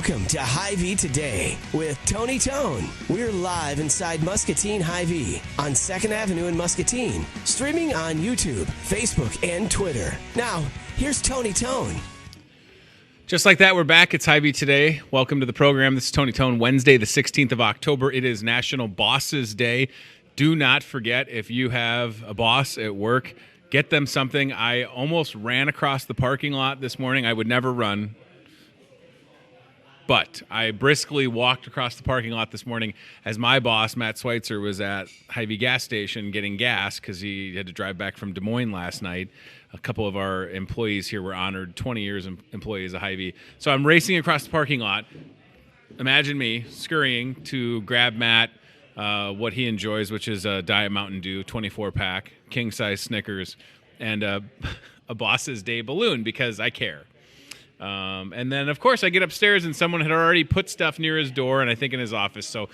Welcome to Hy-Vee Today with Tony Tone. We're live inside Muscatine Hy-Vee on 2nd Avenue in Muscatine, streaming on YouTube, Facebook, and Twitter. Now, here's Tony Tone. Just like that, we're back. It's Hy-Vee Today. Welcome to the program. This is Tony Tone, Wednesday, the 16th of October. It is National Bosses Day. Do not forget, if you have a boss at work, get them something. I almost ran across the parking lot this morning. I would never run. But I briskly walked across the parking lot this morning as my boss, Matt Schweitzer, was at Hy-Vee gas station getting gas because he had to drive back from Des Moines last night. A couple of our employees here were honored, 20 years employees of Hy-Vee. So I'm racing across the parking lot. Imagine me scurrying to grab Matt what he enjoys, which is a Diet Mountain Dew 24-pack, king-size Snickers, and a Boss's Day balloon because I care. And then, of course, I get upstairs and someone had already put stuff near his door and I think in his office. So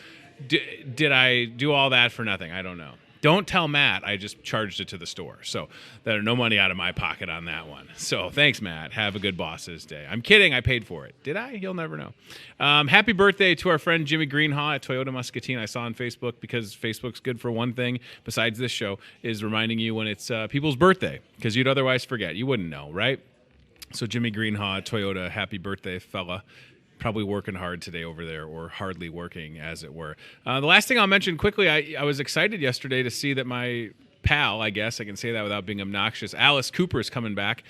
did I do all that for nothing? I don't know. Don't tell Matt I just charged it to the store. So there's no money out of my pocket on that one. So thanks, Matt. Have a good Boss's Day. I'm kidding. I paid for it. Did I? You'll never know. Happy birthday to our friend Jimmy Greenhaw at Toyota Muscatine. I saw on Facebook because Facebook's good for one thing besides this show is reminding you when it's people's birthday because you'd otherwise forget. You wouldn't know, right? So Jimmy Greenhaw, Toyota, happy birthday, fella. Probably working hard today over there, or hardly working, as it were. The last thing I'll mention quickly, I was excited yesterday to see that my pal, I guess I can say that without being obnoxious, Alice Cooper is coming back,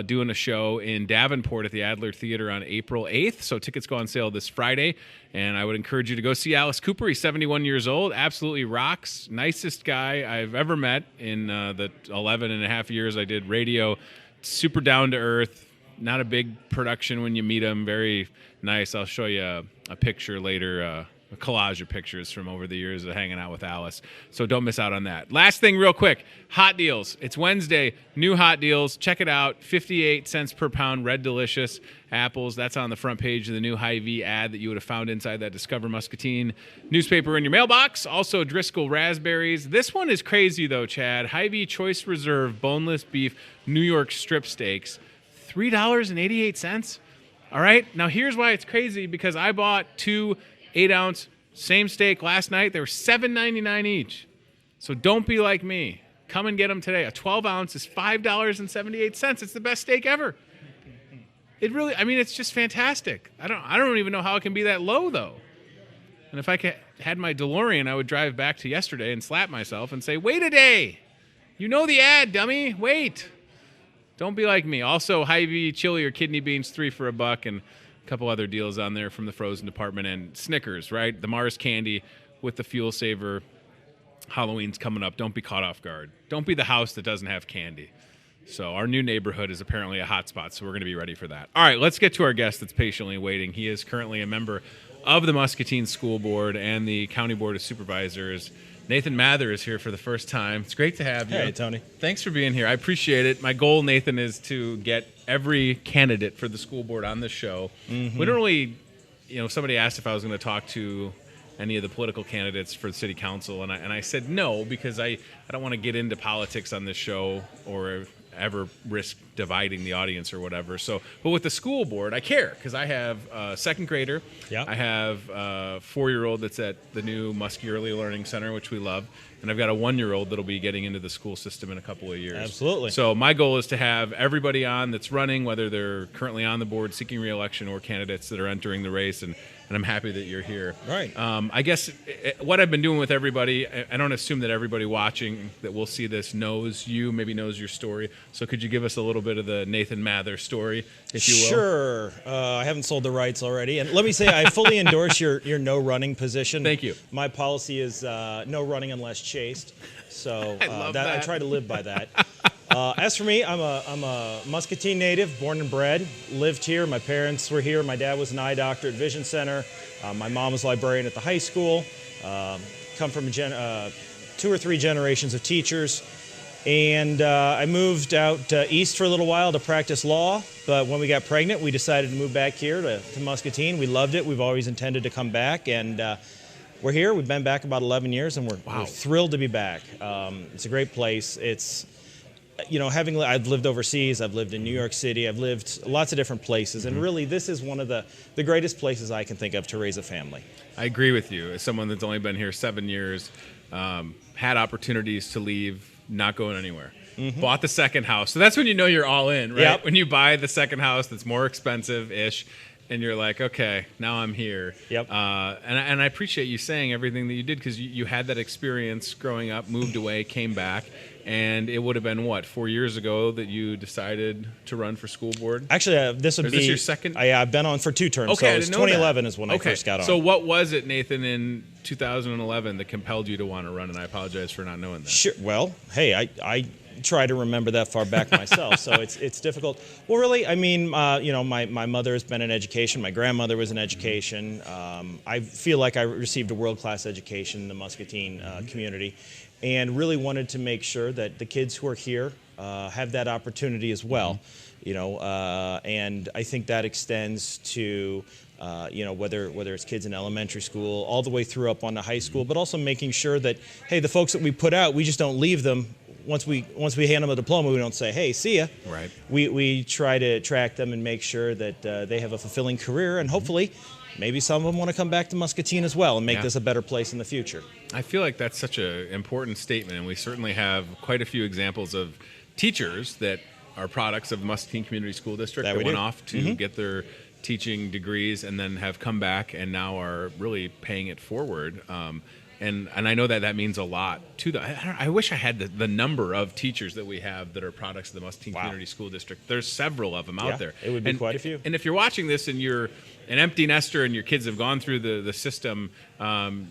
doing a show in Davenport at the Adler Theater on April 8th. So tickets go on sale this Friday, and I would encourage you to go see Alice Cooper. He's 71 years old, absolutely rocks, nicest guy I've ever met in the 11 and a half years I did radio. Super down to earth, not a big production when you meet him. Very nice. I'll show you a picture later, a collage of pictures from over the years of hanging out with Alice. So don't miss out on that. Last thing real quick, hot deals. It's Wednesday, new hot deals. Check it out, 58 cents per pound, Red Delicious apples. That's on the front page of the new Hy-Vee ad that you would have found inside that Discover Muscatine newspaper in your mailbox. Also Driscoll raspberries. This one is crazy though, Chad. Hy-Vee Choice Reserve boneless beef New York strip steaks, $3.88. All right, now here's why it's crazy, because I bought 2 8-ounce same steak last night. They were $7.99 each. So don't be like me. Come and get them today. A 12-ounce is $5.78. It's the best steak ever. It really, I mean, it's just fantastic. I don't even know how it can be that low, though. And if I had my DeLorean, I would drive back to yesterday and slap myself and say, wait a day. You know the ad, dummy. Wait. Don't be like me. Also, Hy-Vee chili or kidney beans, 3 for $1, and a couple other deals on there from the frozen department. And Snickers, right? The Mars candy with the fuel saver. Halloween's coming up. Don't be caught off guard. Don't be the house that doesn't have candy. So our new neighborhood is apparently a hot spot, so we're going to be ready for that. All right, let's get to our guest that's patiently waiting. He is currently a member of the Muscatine School Board and the County Board of Supervisors. Nathan Mather is here for the first time. It's great to have you. Hey, Tony. Thanks for being here. I appreciate it. My goal, Nathan, is to get every candidate for the school board on this show. Mm-hmm. We don't really, somebody asked if I was going to talk to any of the political candidates for the city council, and I said no, because I don't want to get into politics on this show or ever risk dividing the audience or whatever. So, but with the school board, I care because I have a second grader. Yep. I have a 4-year-old that's at the new Muskie Early Learning Center, which we love. And I've got a 1-year-old that'll be getting into the school system in a couple of years. Absolutely. So my goal is to have everybody on that's running, whether they're currently on the board seeking re-election or candidates that are entering the race. And I'm happy that you're here. Right. I guess what I've been doing with everybody, I don't assume that everybody watching that will see this knows you, maybe knows your story. So could you give us a little bit of the Nathan Mather story, if you will? Sure. I haven't sold the rights already. And let me say, I fully endorse your no running position. Thank you. My policy is no running unless chased. So I try to live by that. As for me, I'm a Muscatine native, born and bred, lived here. My parents were here. My dad was an eye doctor at Vision Center. My mom was a librarian at the high school. Come from 2 or 3 generations of teachers. And I moved out east for a little while to practice law. But when we got pregnant, we decided to move back here to Muscatine. We loved it. We've always intended to come back. And we're here. We've been back about 11 years, and we're thrilled to be back. It's a great place. I've lived overseas, I've lived in New York City, I've lived lots of different places, and really this is one of the greatest places I can think of to raise a family. I agree with you. As someone that's only been here 7 years, had opportunities to leave, not going anywhere. Bought the second house. So that's when you know you're all in, right? Yep. When you buy the second house that's more expensive-ish, and you're like, okay, now I'm here. Yep. And I appreciate you saying everything that you did, because you had that experience growing up, moved away, came back, and it would have been, 4 years ago that you decided to run for school board? Actually, this would be... Is this your second? I've been on for 2 terms, okay, so it was 2011 is when I first got on. So what was it, Nathan, in 2011 that compelled you to want to run? And I apologize for not knowing that. Sure. Well, hey, I try to remember that far back myself, so it's difficult. Well, really, I mean, my mother has been in education. My grandmother was in education. I feel like I received a world-class education in the Muscatine community, and really wanted to make sure that the kids who are here have that opportunity as well. And I think that extends to whether it's kids in elementary school, all the way through up on to high school, but also making sure that, hey, the folks that we put out, we just don't leave them. Once we hand them a diploma, we don't say, hey, see ya. Right. We try to attract them and make sure that they have a fulfilling career, and hopefully maybe some of them want to come back to Muscatine as well and make this a better place in the future. I feel like that's such an important statement, and we certainly have quite a few examples of teachers that are products of Muscatine Community School District that went off to get their teaching degrees and then have come back and now are really paying it forward. And I know that means a lot to them. I wish I had the number of teachers that we have that are products of the Muscatine Community School District. There's several of them out there. It would be quite a few. And if you're watching this and you're an empty nester and your kids have gone through the system,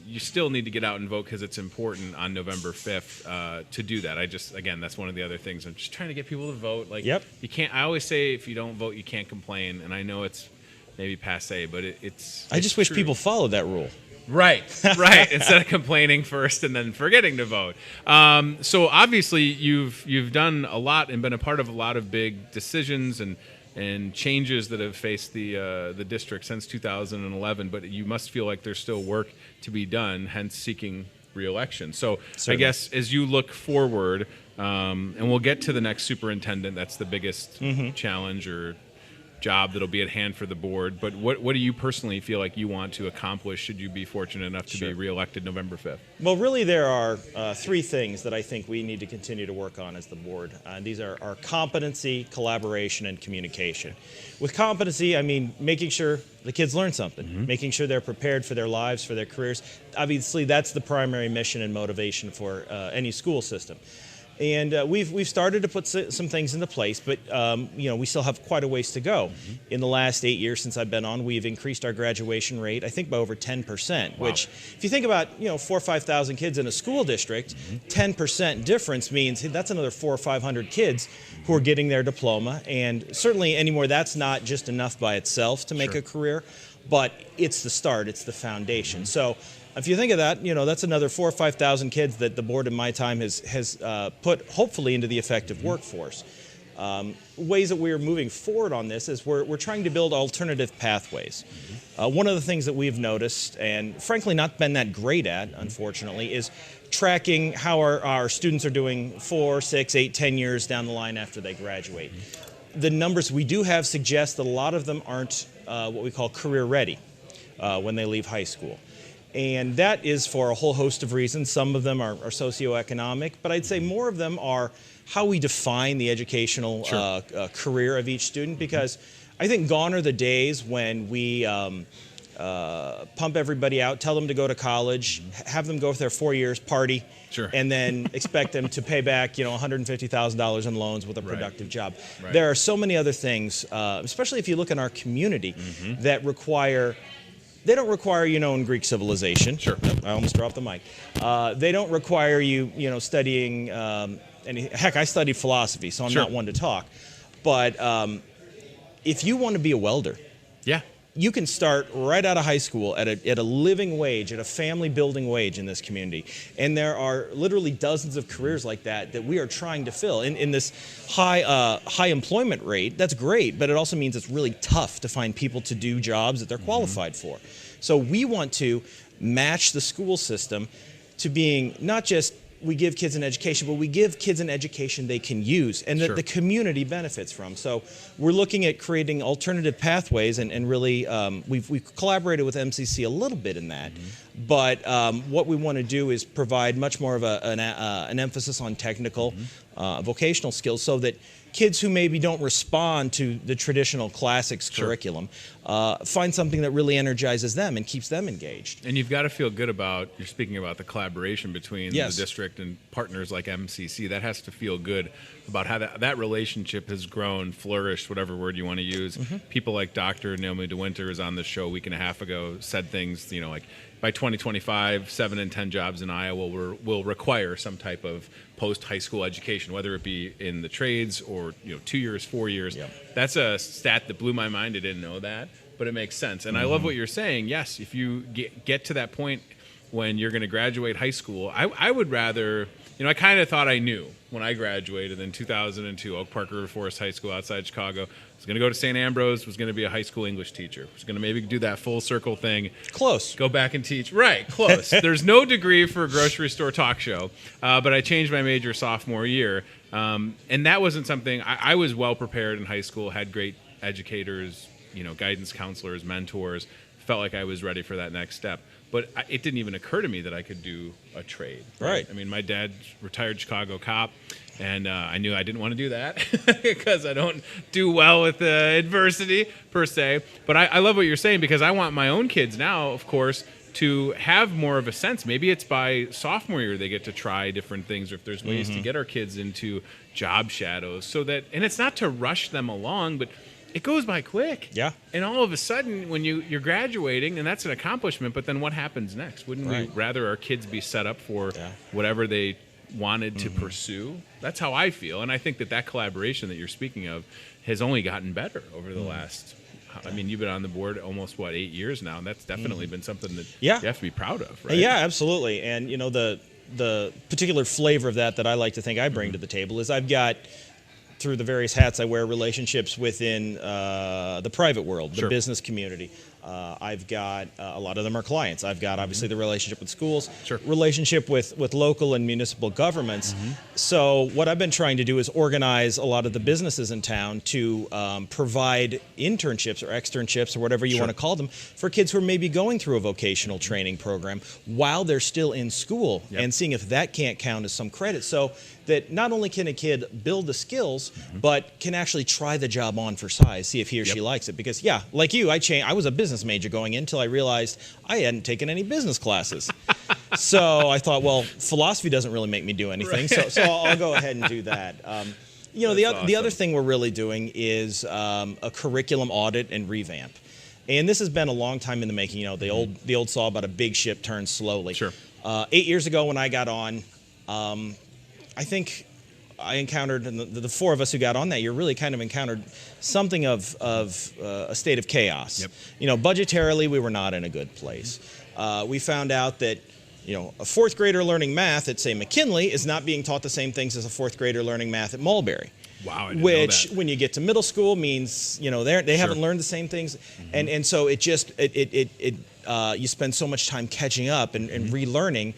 you still need to get out and vote, because it's important on November 5th to do that. Again, that's one of the other things. I'm just trying to get people to vote. You can't. I always say, if you don't vote, you can't complain. And I know it's maybe passé, but it's I just wish true. people followed that rule. Right. Instead of complaining first and then forgetting to vote. So obviously you've done a lot and been a part of a lot of big decisions and changes that have faced the district since 2011. But you must feel like there's still work to be done, hence seeking re-election. So certainly. I guess as you look forward, and we'll get to the next superintendent, that's the biggest challenge or job that'll be at hand for the board, but what do you personally feel like you want to accomplish should you be fortunate enough to be reelected November 5th? Well, really there are 3 things that I think we need to continue to work on as the board. These are our competency, collaboration, and communication. With competency, I mean making sure the kids learn something, making sure they're prepared for their lives, for their careers. Obviously, that's the primary mission and motivation for any school system. And we've started to put some things into place, but we still have quite a ways to go. In the last 8 years since I've been on, we've increased our graduation rate, I think, by over 10%. Wow. Which, if you think about 4,000 or 5,000 kids in a school district, 10% difference means that's another 400 or 500 kids who are getting their diploma. And certainly anymore, that's not just enough by itself to make a career, but it's the start, it's the foundation. So if you think of that, that's another 4,000 or 5,000 kids that the board in my time has put hopefully into the effective workforce. Ways that we're moving forward on this is we're trying to build alternative pathways. One of the things that we've noticed, and frankly not been that great at, unfortunately, is tracking how our students are doing 4, 6, 8, 10 years down the line after they graduate. The numbers we do have suggest that a lot of them aren't what we call career ready when they leave high school. And that is for a whole host of reasons. Some of them are socioeconomic, but I'd say more of them are how we define the educational career of each student, because I think gone are the days when we pump everybody out, tell them to go to college, have them go for their 4 years, party, and then expect them to pay back $150,000 in loans with a productive job. There are so many other things, especially if you look in our community, that require... They don't require you knowing Greek civilization. I almost dropped the mic. They don't require you, studying heck, I studied philosophy, so I'm not one to talk. But if you want to be a welder, you can start right out of high school at a living wage, at a family building wage in this community. And there are literally dozens of careers like that we are trying to fill. In this high employment rate, that's great, but it also means it's really tough to find people to do jobs that they're qualified for. So we want to match the school system to being not just we give kids an education, but we give kids an education they can use and that the community benefits from. So we're looking at creating alternative pathways, and really we've collaborated with MCC a little bit in that. But what we want to do is provide much more of an emphasis on technical, vocational skills, so that kids who maybe don't respond to the traditional classics curriculum find something that really energizes them and keeps them engaged. And you've got to feel good about, you're speaking about the collaboration between the district and partners like MCC. That has to feel good about how that relationship has grown, flourished, whatever word you want to use. People like Dr. Naomi DeWinter is on the show a week and a half ago, said things, like by 2025, 7 in 10 jobs in Iowa will require some type of post-high school education, whether it be in the trades or 2 years, 4 years. That's a stat that blew my mind. I didn't know that, but it makes sense. And I love what you're saying. Yes, if you get to that point when you're going to graduate high school, I would rather, I kind of thought I knew when I graduated in 2002, Oak Park River Forest High School outside Chicago. I was going to go to St. Ambrose, was going to be a high school English teacher. Was going to maybe do that full circle thing. Close. Go back and teach. Right, close. There's no degree for a grocery store talk show, but I changed my major sophomore year. And that wasn't something, I was well prepared in high school, had great educators, guidance counselors, mentors, felt like I was ready for that next step. But it didn't even occur to me that I could do a trade. Right. I mean, my dad, retired Chicago cop, and I knew I didn't want to do that because I don't do well with adversity, per se. But I love what you're saying, because I want my own kids now, of course, to have more of a sense. Maybe it's by sophomore year they get to try different things, or if there's ways to get our kids into job shadows, so that, and it's not to rush them along, but it goes by quick. Yeah. And all of a sudden, when you're graduating, and that's an accomplishment, but then what happens next? Wouldn't we rather our kids be set up for whatever they wanted to pursue? That's how I feel. And I think that collaboration that you're speaking of has only gotten better over the last, I mean, you've been on the board almost, 8 years now, and that's definitely been something that you have to be proud of, right? Yeah, absolutely. And, the particular flavor of that I like to think I bring to the table is I've got, through the various hats I wear, relationships within the private world, the business community. I've got, a lot of them are clients. I've got, obviously, the relationship with schools, relationship with local and municipal governments. So what I've been trying to do is organize a lot of the businesses in town to provide internships or externships or whatever you want to call them for kids who are maybe going through a vocational training program while they're still in school, and seeing if that can't count as some credit. So that not only can a kid build the skills, but can actually try the job on for size, see if he or she likes it. Because, like you, I was a business major going in until I realized I hadn't taken any business classes. So I thought, well, philosophy doesn't really make me do anything, so I'll go ahead and do that. The other thing we're really doing is a curriculum audit and revamp. And this has been a long time in the making. The old saw about a big ship turns slowly. 8 years ago when I got on, I think I encountered, and the four of us who got on that year really kind of encountered something of a state of chaos. Budgetarily, we were not in a good place. We found out that, a fourth grader learning math at, say, McKinley is not being taught the same things as a fourth grader learning math at Mulberry. Wow, I didn't which, know that. when you get to middle school, means they haven't learned the same things, and so it just you spend so much time catching up and relearning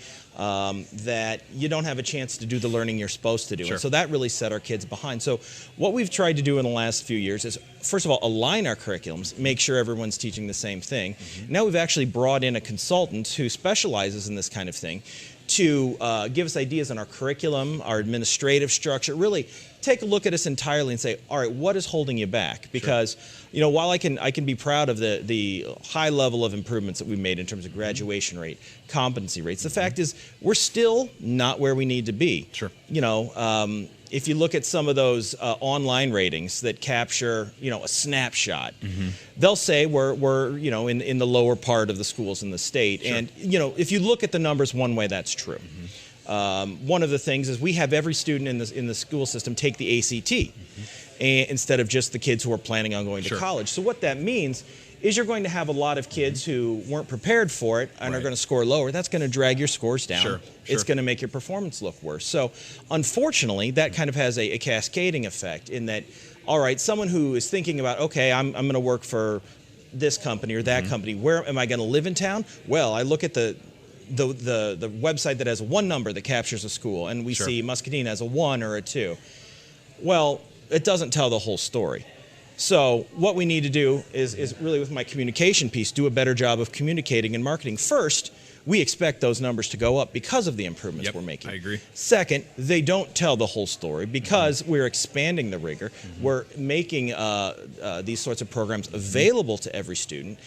that you don't have a chance to do the learning you're supposed to do. And so that really set our kids behind. So what we've tried to do in the last few years is, first of all, align our curriculums, make sure everyone's teaching the same thing. Now we've actually brought in a consultant who specializes in this kind of thing to give us ideas on our curriculum, our administrative structure, really take a look at us entirely and say, all right, what is holding you back? Because while I can be proud of the high level of improvements that we've made in terms of graduation rate, competency rates, the fact is we're still not where we need to be. If you look at some of those online ratings that capture, a snapshot, they'll say we're in the lower part of the schools in the state. And, if you look at the numbers one way, that's true. One of the things is we have every student in the school system take the ACT instead of just the kids who are planning on going to college. So what that means is you're going to have a lot of kids who weren't prepared for it and are going to score lower. That's going to drag your scores down. It's going to make your performance look worse. So unfortunately, that kind of has a cascading effect in that, all right, someone who is thinking about, okay, I'm going to work for this company or that company, where am I going to live in town? Well, I look at the the website that has one number that captures a school, and we see Muscatine as a 1 or a 2. Well, it doesn't tell the whole story. So what we need to do is really, with my communication piece, do a better job of communicating and marketing. First, we expect those numbers to go up because of the improvements we're making. I agree. Second, they don't tell the whole story because we're expanding the rigor. We're making these sorts of programs available to every student.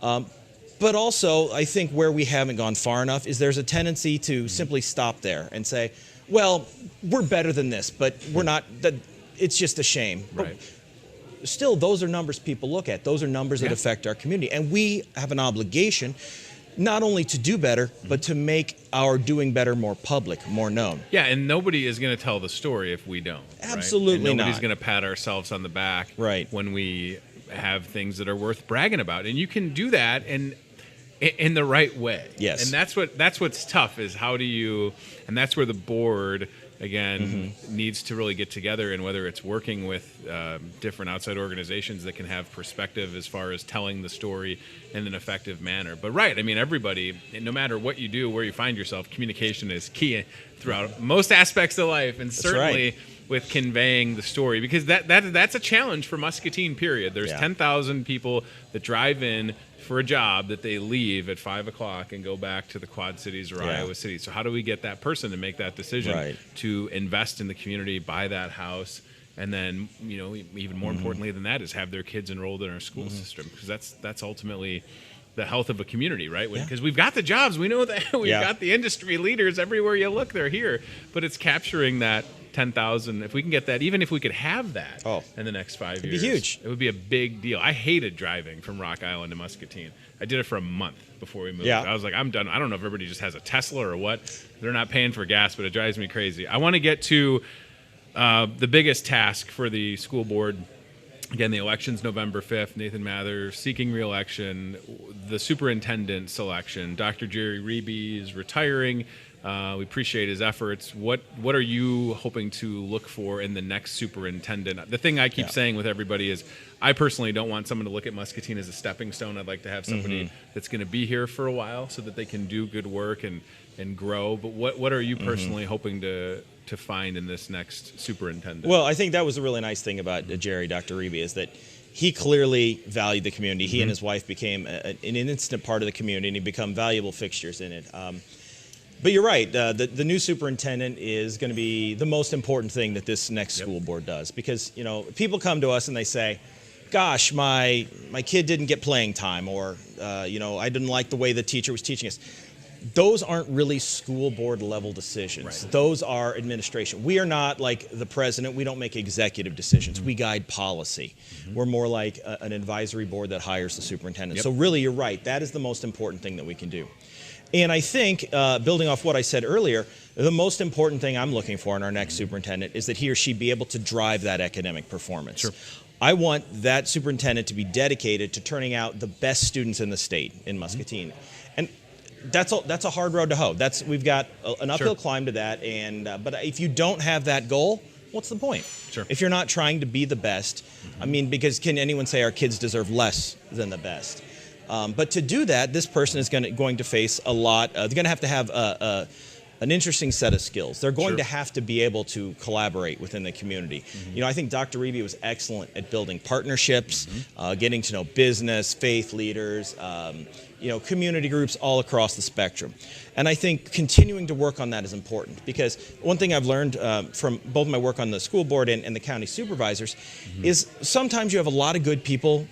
But also, I think where we haven't gone far enough is there's a tendency to simply stop there and say, well, we're better than this, but we're not. It's just a shame. Right. But still, those are numbers people look at. Those are numbers that affect our community. And we have an obligation not only to do better, but to make our doing better more public, more known. Yeah, and nobody is going to tell the story if we don't. Absolutely not. Nobody's not. going to pat ourselves on the back when we have things that are worth bragging about. And you can do that in the right way. Yes. And that's what's tough is how do you, and that's where the board, again, needs to really get together, and whether it's working with different outside organizations that can have perspective as far as telling the story in an effective manner. But I mean, everybody, no matter what you do, where you find yourself, communication is key throughout most aspects of life, and certainly with conveying the story, because that's a challenge for Muscatine, period. There's 10,000 people that drive in for a job that they leave at 5 o'clock and go back to the Quad Cities or Iowa City. So how do we get that person to make that decision to invest in the community, buy that house, and then, even more importantly than that is have their kids enrolled in our school system, because that's ultimately the health of a community, right? Because we've got the jobs, we know that we've got the industry leaders everywhere you look, they're here, but it's capturing that 10,000. If we can get that, even if we could have that in the next 5 years, it'd be huge. It would be a big deal. I hated driving from Rock Island to Muscatine. I did it for a month before we moved. I was like, I'm done. I don't know if everybody just has a Tesla or what. They're not paying for gas, but it drives me crazy. I want to get to the biggest task for the school board. Again, the election's November 5th. Nathan Mather seeking re-election. The superintendent selection. Dr. Jerry Reby is retiring. We appreciate his efforts. What are you hoping to look for in the next superintendent? The thing I keep saying with everybody is I personally don't want someone to look at Muscatine as a stepping stone. I'd like to have somebody that's going to be here for a while so that they can do good work and grow. But what are you personally hoping to find in this next superintendent? Well, I think that was a really nice thing about Dr. Reby is that he clearly valued the community. He and his wife became an instant part of the community, and he become valuable fixtures in it. But you're right. The new superintendent is going to be the most important thing that this next school board does, because people come to us and they say, "Gosh, my kid didn't get playing time," or I didn't like the way the teacher was teaching us. Those aren't really school board level decisions. Those are administration. We are not like the president. We don't make executive decisions. We guide policy. We're more like an advisory board that hires the superintendent. So really, you're right. That is the most important thing that we can do. And I think, building off what I said earlier, the most important thing I'm looking for in our next superintendent is that he or she be able to drive that academic performance. I want that superintendent to be dedicated to turning out the best students in the state in Muscatine. And that's a hard road to hoe. We've got an uphill climb to that. And but if you don't have that goal, what's the point? If you're not trying to be the best, I mean, because can anyone say our kids deserve less than the best? But to do that, this person is going to face a lot. They're going to have an interesting set of skills. They're going to have to be able to collaborate within the community. I think Dr. Reby was excellent at building partnerships, getting to know business, faith leaders, community groups all across the spectrum. And I think continuing to work on that is important, because one thing I've learned from both my work on the school board and the county supervisors is sometimes you have a lot of good people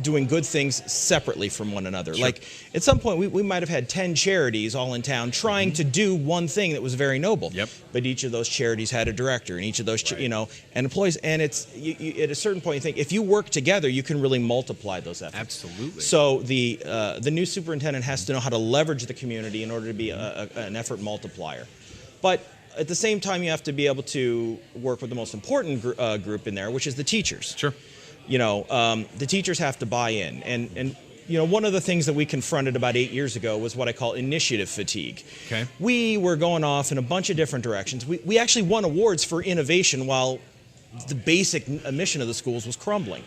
doing good things separately from one another. Like at some point we might have had 10 charities all in town trying to do one thing that was very noble. But each of those charities had a director, and each of those and employees, and it's at a certain point you think if you work together you can really multiply those efforts. Absolutely. So the new superintendent has to know how to leverage the community in order to be an effort multiplier. But at the same time you have to be able to work with the most important group in there, which is the teachers. The teachers have to buy in. And one of the things that we confronted about 8 years ago was what I call initiative fatigue. We were going off in a bunch of different directions. We actually won awards for innovation while the basic mission of the schools was crumbling.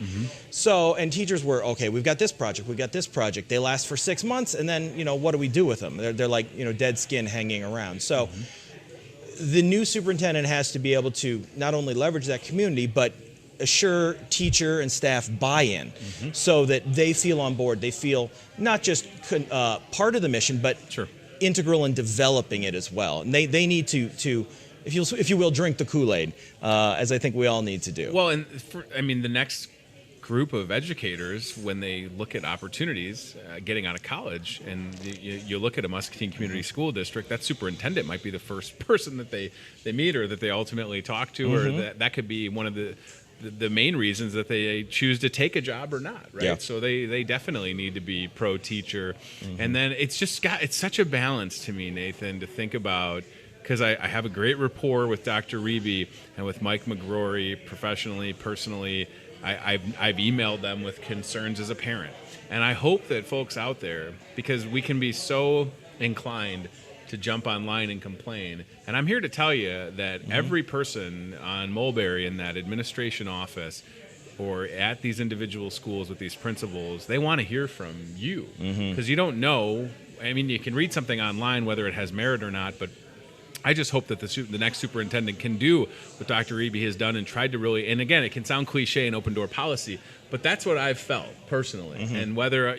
So, and teachers were, okay, we've got this project. They last for 6 months, and then, what do we do with them? They're like, dead skin hanging around. So the new superintendent has to be able to not only leverage that community, but assure teacher and staff buy-in so that they feel on board. They feel not just part of the mission, but integral in developing it as well. And they need to if you will, drink the Kool-Aid, as I think we all need to do. Well, and the next group of educators, when they look at opportunities getting out of college, and you look at a Muscatine Community School District, that superintendent might be the first person that they meet or that they ultimately talk to, or that could be one of the main reasons that they choose to take a job or not, right? Yeah. So they definitely need to be pro-teacher. And then it's such a balance to me, Nathan, to think about, because I have a great rapport with Dr. Hy-Vee and with Mike McGrory professionally, personally. I've emailed them with concerns as a parent. And I hope that folks out there, because we can be so inclined to jump online and complain. And I'm here to tell you that every person on Mulberry in that administration office or at these individual schools with these principals, they want to hear from you. Because you don't know. You can read something online, whether it has merit or not, but I just hope that the next superintendent can do what Dr. Hy-Vee has done and tried to really, and again, it can sound cliche and open door policy, but that's what I've felt personally. And whether,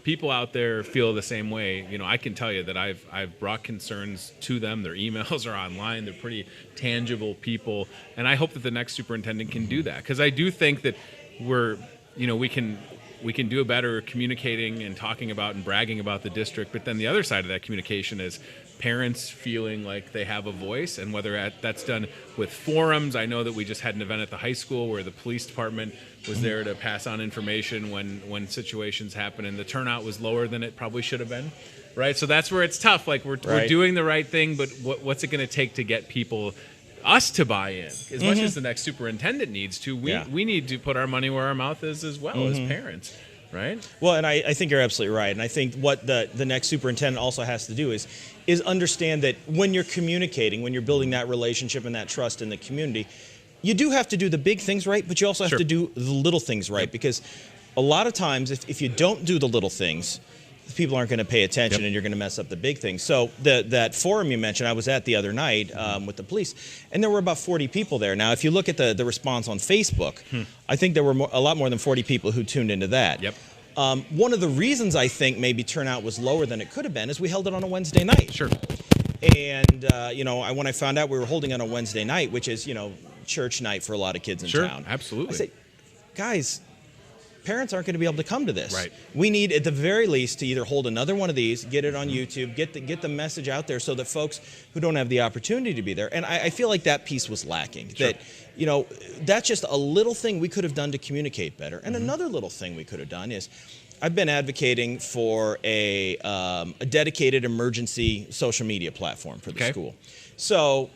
people out there feel the same way, I can tell you that I've brought concerns to them. Their emails are online. They're pretty tangible people. And I hope that the next superintendent can do that. Because I do think that we can do a better communicating and talking about and bragging about the district. But then the other side of that communication is parents feeling like they have a voice, and whether that's done with forums. I know that we just had an event at the high school where the police department was there to pass on information when situations happen, and the turnout was lower than it probably should have been, right? So that's where it's tough. Like we're doing the right thing, but what's it going to take to get us to buy in? As much as the next superintendent needs to, we need to put our money where our mouth is as well as parents. Right. Well, and I think you're absolutely right. And I think what the next superintendent also has to do is understand that when you're communicating, when you're building that relationship and that trust in the community, you do have to do the big things right, but you also have to do the little things right. Because a lot of times, if you don't do the little things, people aren't going to pay attention and you're going to mess up the big things. So that forum you mentioned, I was at the other night with the police, and there were about 40 people there. Now, if you look at the response on Facebook, I think there were a lot more than 40 people who tuned into that. One of the reasons I think maybe turnout was lower than it could have been is we held it on a Wednesday night. And, when I found out we were holding it on a Wednesday night, which is, church night for a lot of kids in town. Absolutely. I said, guys, parents aren't going to be able to come to this. Right. We need, at the very least, to either hold another one of these, get it on YouTube, get the message out there so that folks who don't have the opportunity to be there. And I feel like that piece was lacking. That, that's just a little thing we could have done to communicate better. And another little thing we could have done is, I've been advocating for a dedicated emergency social media platform for the school. So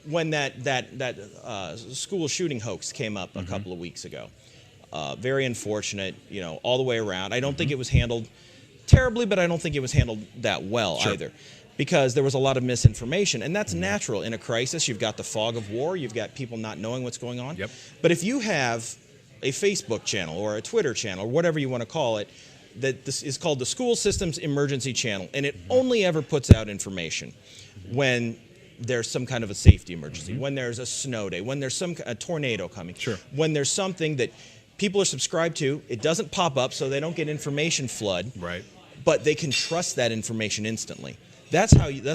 when that school shooting hoax came up a couple of weeks ago, very unfortunate, all the way around. I don't think it was handled terribly, but I don't think it was handled that well either, because there was a lot of misinformation, and that's natural in a crisis. You've got the fog of war. You've got people not knowing what's going on. But if you have a Facebook channel or a Twitter channel or whatever you want to call it, that this is called the School Systems Emergency Channel, and it only ever puts out information when there's some kind of a safety emergency, when there's a snow day, when there's a tornado coming, when there's something that people are subscribed to. It doesn't pop up, so they don't get information flood. But they can trust that information instantly. That's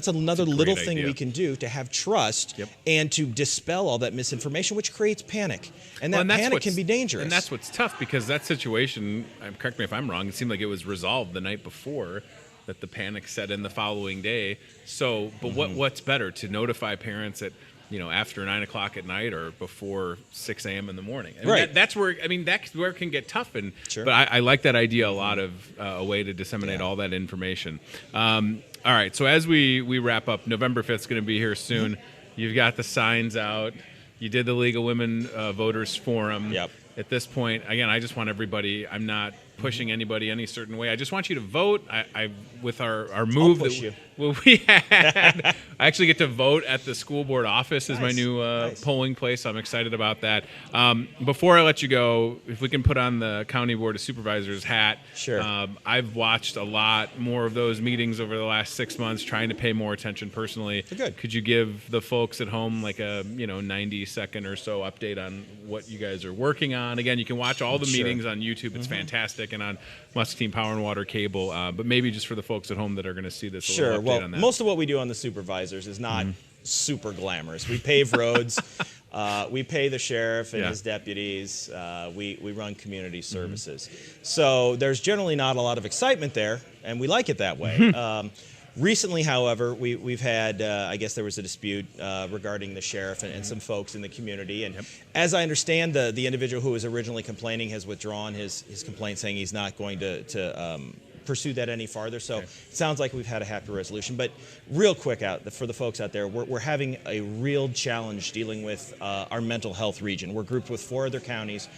another little thing we can do to have trust and to dispel all that misinformation, which creates panic. And that panic can be dangerous. And that's what's tough, because that situation, correct me if I'm wrong, it seemed like it was resolved the night before, that the panic set in the following day. So, but what's better, to notify parents at after 9 o'clock at night or before 6 a.m. in the morning? That's where it can get tough. And but I like that idea a lot, of a way to disseminate all that information. All right, so as we wrap up, November 5th is going to be here soon. You've got the signs out. You did the League of Women Voters Forum. At this point, again, I just want everybody, I'm not pushing anybody any certain way. I just want you to vote. With our move, Well, we had. I actually get to vote at the school board office as my new polling place. So I'm excited about that. Before I let you go, if we can put on the County Board of Supervisors hat. Sure. I've watched a lot more of those meetings over the last 6 months, trying to pay more attention personally. Good. Could you give the folks at home like a 90-second or so update on what you guys are working on? Again, you can watch all the meetings on YouTube. It's fantastic, and on Muscatine Power and Water cable. But maybe just for the folks at home that are going to see this, a little update on that. Most of what we do on the supervisors is not super glamorous. We pave roads. We pay the sheriff and his deputies. We run community services. So there's generally not a lot of excitement there, and we like it that way. Recently, however, we've had, I guess there was a dispute regarding the sheriff and some folks in the community. And as I understand, the individual who was originally complaining has withdrawn his complaint, saying he's not going to pursue that any farther. So it sounds like we've had a happy resolution. But real quick, for the folks out there, we're having a real challenge dealing with our mental health region. We're grouped with 4 other counties.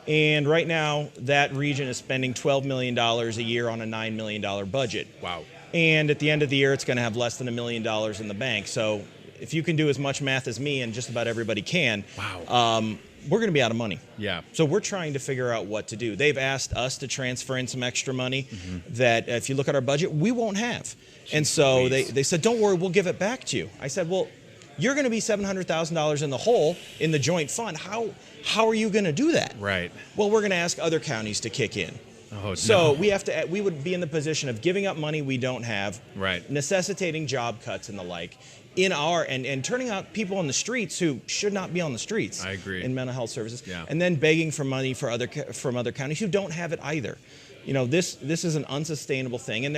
And right now, that region is spending $12 million a year on a $9 million budget. Wow. And at the end of the year, it's going to have less than $1 million in the bank. So if you can do as much math as me, and just about everybody can, we're going to be out of money. Yeah. So we're trying to figure out what to do. They've asked us to transfer in some extra money that, if you look at our budget, we won't have. And so they said, don't worry, we'll give it back to you. I said, well, you're going to be $700,000 in the hole in the joint fund. How are you going to do that? Right. Well, we're going to ask other counties to kick in. Oh, so no. we would be in the position of giving up money we don't have, necessitating job cuts and the like, and turning out people on the streets who should not be on the streets. I agree. In mental health services, Yeah. and then begging for money from other counties who don't have it either. This is an unsustainable thing, and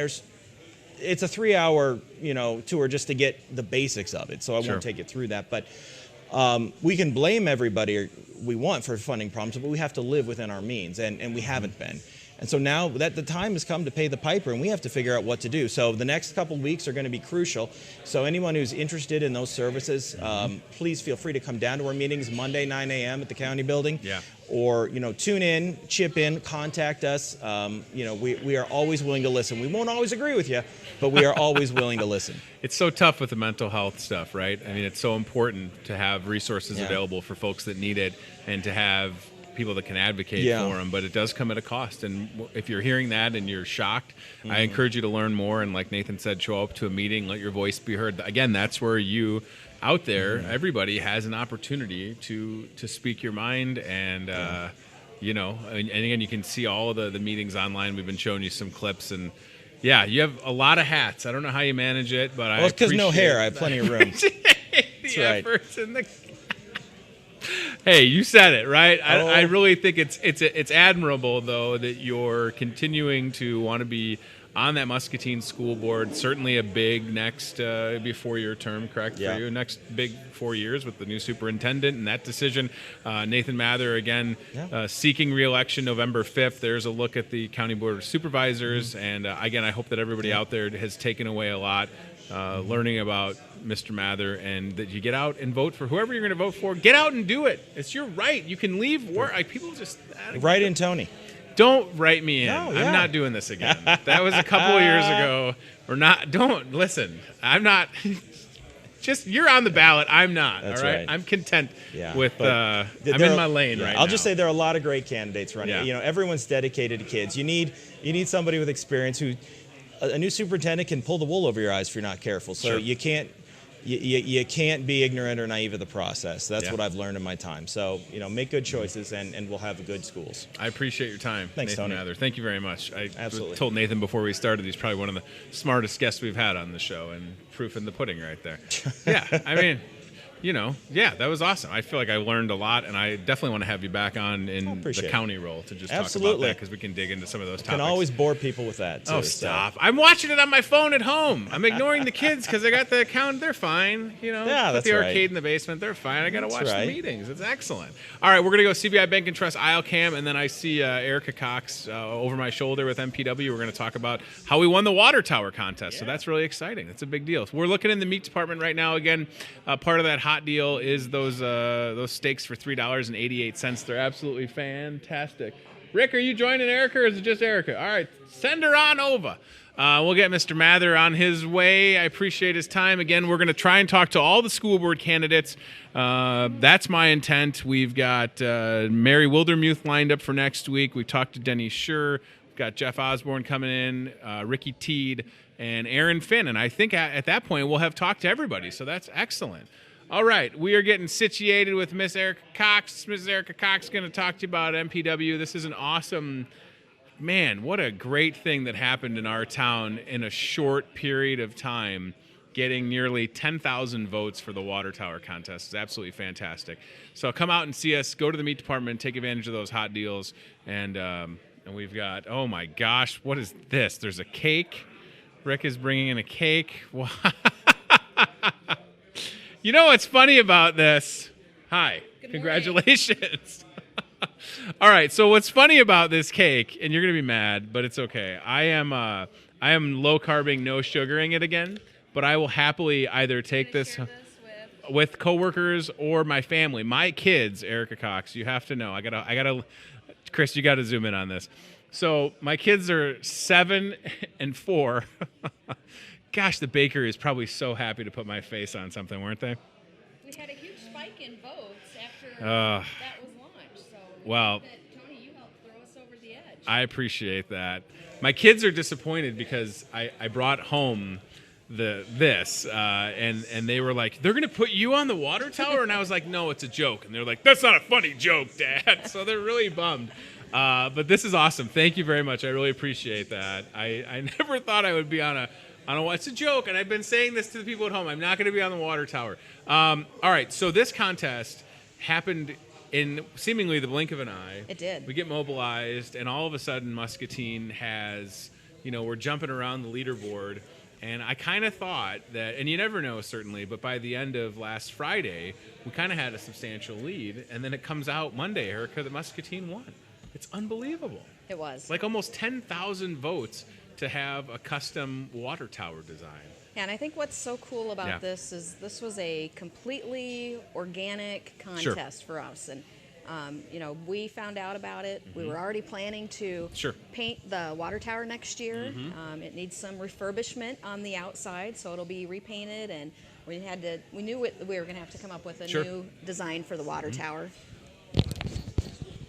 it's a 3-hour tour just to get the basics of it. So I won't take it through that, but we can blame everybody we want for funding problems, but we have to live within our means, and we haven't been. And so now that the time has come to pay the piper, and we have to figure out what to do. So the next couple of weeks are going to be crucial. So anyone who's interested in those services, please feel free to come down to our meetings Monday, 9 a.m. at the county building. Yeah. Or, tune in, chip in, contact us. We are always willing to listen. We won't always agree with you, but we are always willing to listen. It's so tough with the mental health stuff, right? I mean, it's so important to have resources available for folks that need it, and to have people that can advocate for them, but it does come at a cost. And if you're hearing that and you're shocked, I encourage you to learn more. And like Nathan said, show up to a meeting, let your voice be heard. Again, that's where you out there, everybody has an opportunity to speak your mind. And, and again, you can see all of the meetings online. We've been showing you some clips, and yeah, you have a lot of hats. I don't know how you manage it, but it's because no hair. I have plenty of room. the efforts and the Hey, you said it, right? I really think it's admirable, though, that you're continuing to want to be on that Muscatine school board. Certainly a big next before your term, correct, for you? Next big 4 years with the new superintendent and that decision. Nathan Mather, again, seeking re-election November 5th. There's a look at the County Board of Supervisors. And, again, I hope that everybody out there has taken away a lot, learning about Mr. Mather, and that you get out and vote for whoever you're going to vote for. Get out and do it. It's your right. You can leave work. Like, people just write in Tony. Don't write me in. No, I'm not doing this again. That was a couple of years ago. Don't listen. I'm not. Just you're on the ballot. I'm not. That's all right. I'm content with. I'm in my lane right now. I'll just say there are a lot of great candidates running. Yeah. Everyone's dedicated to kids. You need somebody with experience who. A new superintendent can pull the wool over your eyes if you're not careful. So you can't be ignorant or naive of the process. That's what I've learned in my time. So, make good choices, and we'll have good schools. I appreciate your time. Thanks, Nathan Tony. Mather. Thank you very much. I Absolutely. told Nathan before we started, he's probably one of the smartest guests we've had on the show, and proof in the pudding right there. Yeah, I mean, that was awesome. I feel like I learned a lot, and I definitely want to have you back on in the county role to just talk about that, because we can dig into some of those topics. Can always bore people with that, too. Oh, stop. I'm watching it on my phone at home. I'm ignoring the kids because I got the account. They're fine. That's the right. arcade in the basement. They're fine. I got to watch the meetings. It's excellent. All right, we're going to go CBI Bank and Trust ILCAM, and then I see Erica Cox over my shoulder with MPW. We're going to talk about how we won the water tower contest. So that's really exciting. That's a big deal. So we're looking in the meat department right now. Again, part of that hot deal is those steaks for $3.88. They're absolutely fantastic. Rick, are you joining Erica, or is it just Erica? All right, send her on over. We'll get Mr. Mather on his way. I appreciate his time. Again, we're going to try and talk to all the school board candidates. That's my intent. We've got Mary Wildermuth lined up for next week. We've talked to Denny Schur. We've got Jeff Osborne coming in, Ricky Teed, and Aaron Finn. And I think at that point we'll have talked to everybody, so that's excellent. All right, we are getting situated with Miss Erica Cox. Miss Erica Cox is going to talk to you about MPW. This is an awesome... Man, what a great thing that happened in our town in a short period of time. Getting nearly 10,000 votes for the water tower contest is absolutely fantastic. So come out and see us. Go to the meat department, take advantage of those hot deals. And we've got, oh my gosh, what is this? There's a cake. Rick is bringing in a cake. You know what's funny about this? Hi, congratulations. All right, so what's funny about this cake, and you're going to be mad, but it's okay. I am low-carbing, no-sugaring it again, but I will happily either take this with coworkers or my family. My kids, Erica Cox, you have to know. I gotta, Chris, you got to zoom in on this. So my kids are 7 and 4. Gosh, the baker is probably so happy to put my face on something, weren't they? We had a huge spike in votes after that was launched. So well, Tony, you helped throw us over the edge. I appreciate that. My kids are disappointed because I brought home this and they were like, they're gonna put you on the water tower, and I was like, no, it's a joke, and they're like, that's not a funny joke, Dad. So they're really bummed. But this is awesome. Thank you very much. I really appreciate that. I never thought I would be on a it's a joke, and I've been saying this to the people at home. I'm not going to be on the water tower. All right, so this contest happened in seemingly the blink of an eye. It did. We get mobilized, and all of a sudden Muscatine has, we're jumping around the leaderboard, and I kind of thought that, and you never know certainly, but by the end of last Friday, we kind of had a substantial lead, and then it comes out Monday, Erica, that Muscatine won. It's unbelievable. It was. Like almost 10,000 votes to have a custom water tower design. Yeah, and I think what's so cool about this is this was a completely organic contest for us. And, we found out about it. Mm-hmm. We were already planning to paint the water tower next year. Mm-hmm. It needs some refurbishment on the outside, so it'll be repainted. And we knew we were going to have to come up with a new design for the water tower.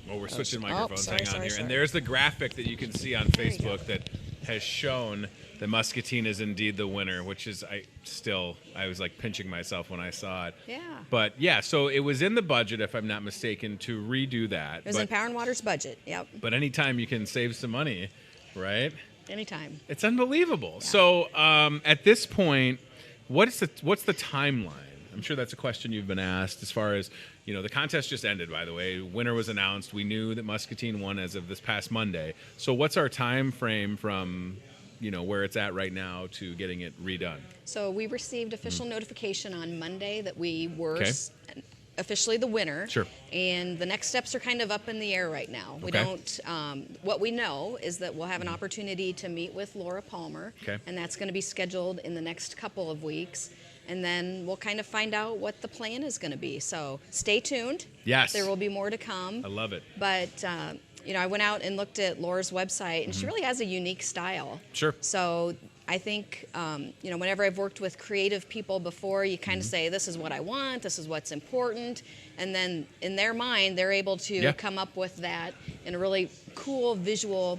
Well, we're switching microphones. Hang on here. And there's the graphic that you can see on Facebook that has shown that Muscatine is indeed the winner, which is, I was like pinching myself when I saw it. Yeah. But yeah, so it was in the budget, if I'm not mistaken, to redo that. It was in Power and Water's budget, yep. But anytime you can save some money, right? Anytime. It's unbelievable. Yeah. So at this point, what's the timeline? I'm sure that's a question you've been asked as far as, the contest just ended, by the way. Winner was announced. We knew that Muscatine won as of this past Monday. So what's our time frame from, where it's at right now to getting it redone? So we received official notification on Monday that we were officially the winner. Sure. And the next steps are kind of up in the air right now. We don't, what we know is that we'll have an opportunity to meet with Laura Palmer. Okay. And that's going to be scheduled in the next couple of weeks. And then we'll kind of find out what the plan is going to be. So stay tuned. Yes. There will be more to come. I love it. But, I went out and looked at Laura's website, and she really has a unique style. Sure. So I think, whenever I've worked with creative people before, you kind of say, this is what I want, this is what's important. And then in their mind, they're able to come up with that in a really cool visual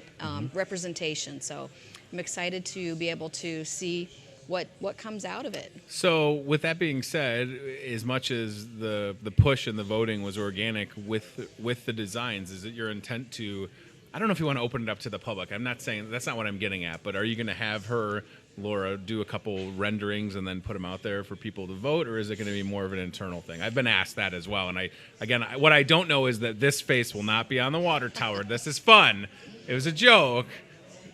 representation. So I'm excited to be able to see what comes out of it. So with that being said, as much as the push and the voting was organic with the designs, is it your intent to, I don't know if you want to open it up to the public. I'm not saying, that's not what I'm getting at, but are you going to have her, Laura, do a couple renderings and then put them out there for people to vote, or is it going to be more of an internal thing? I've been asked that as well, and what I don't know is that this face will not be on the water tower. This is fun. It was a joke,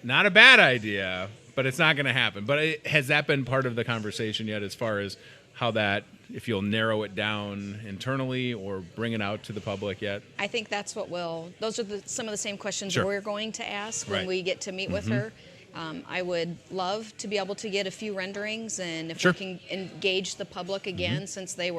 not a bad idea, but it's not going to happen. But has that been part of the conversation yet, as far as how that, if you'll narrow it down internally or bring it out to the public yet? I think that's what those are some of the same questions we're going to ask when we get to meet with her. I would love to be able to get a few renderings, and if we can engage the public again, since they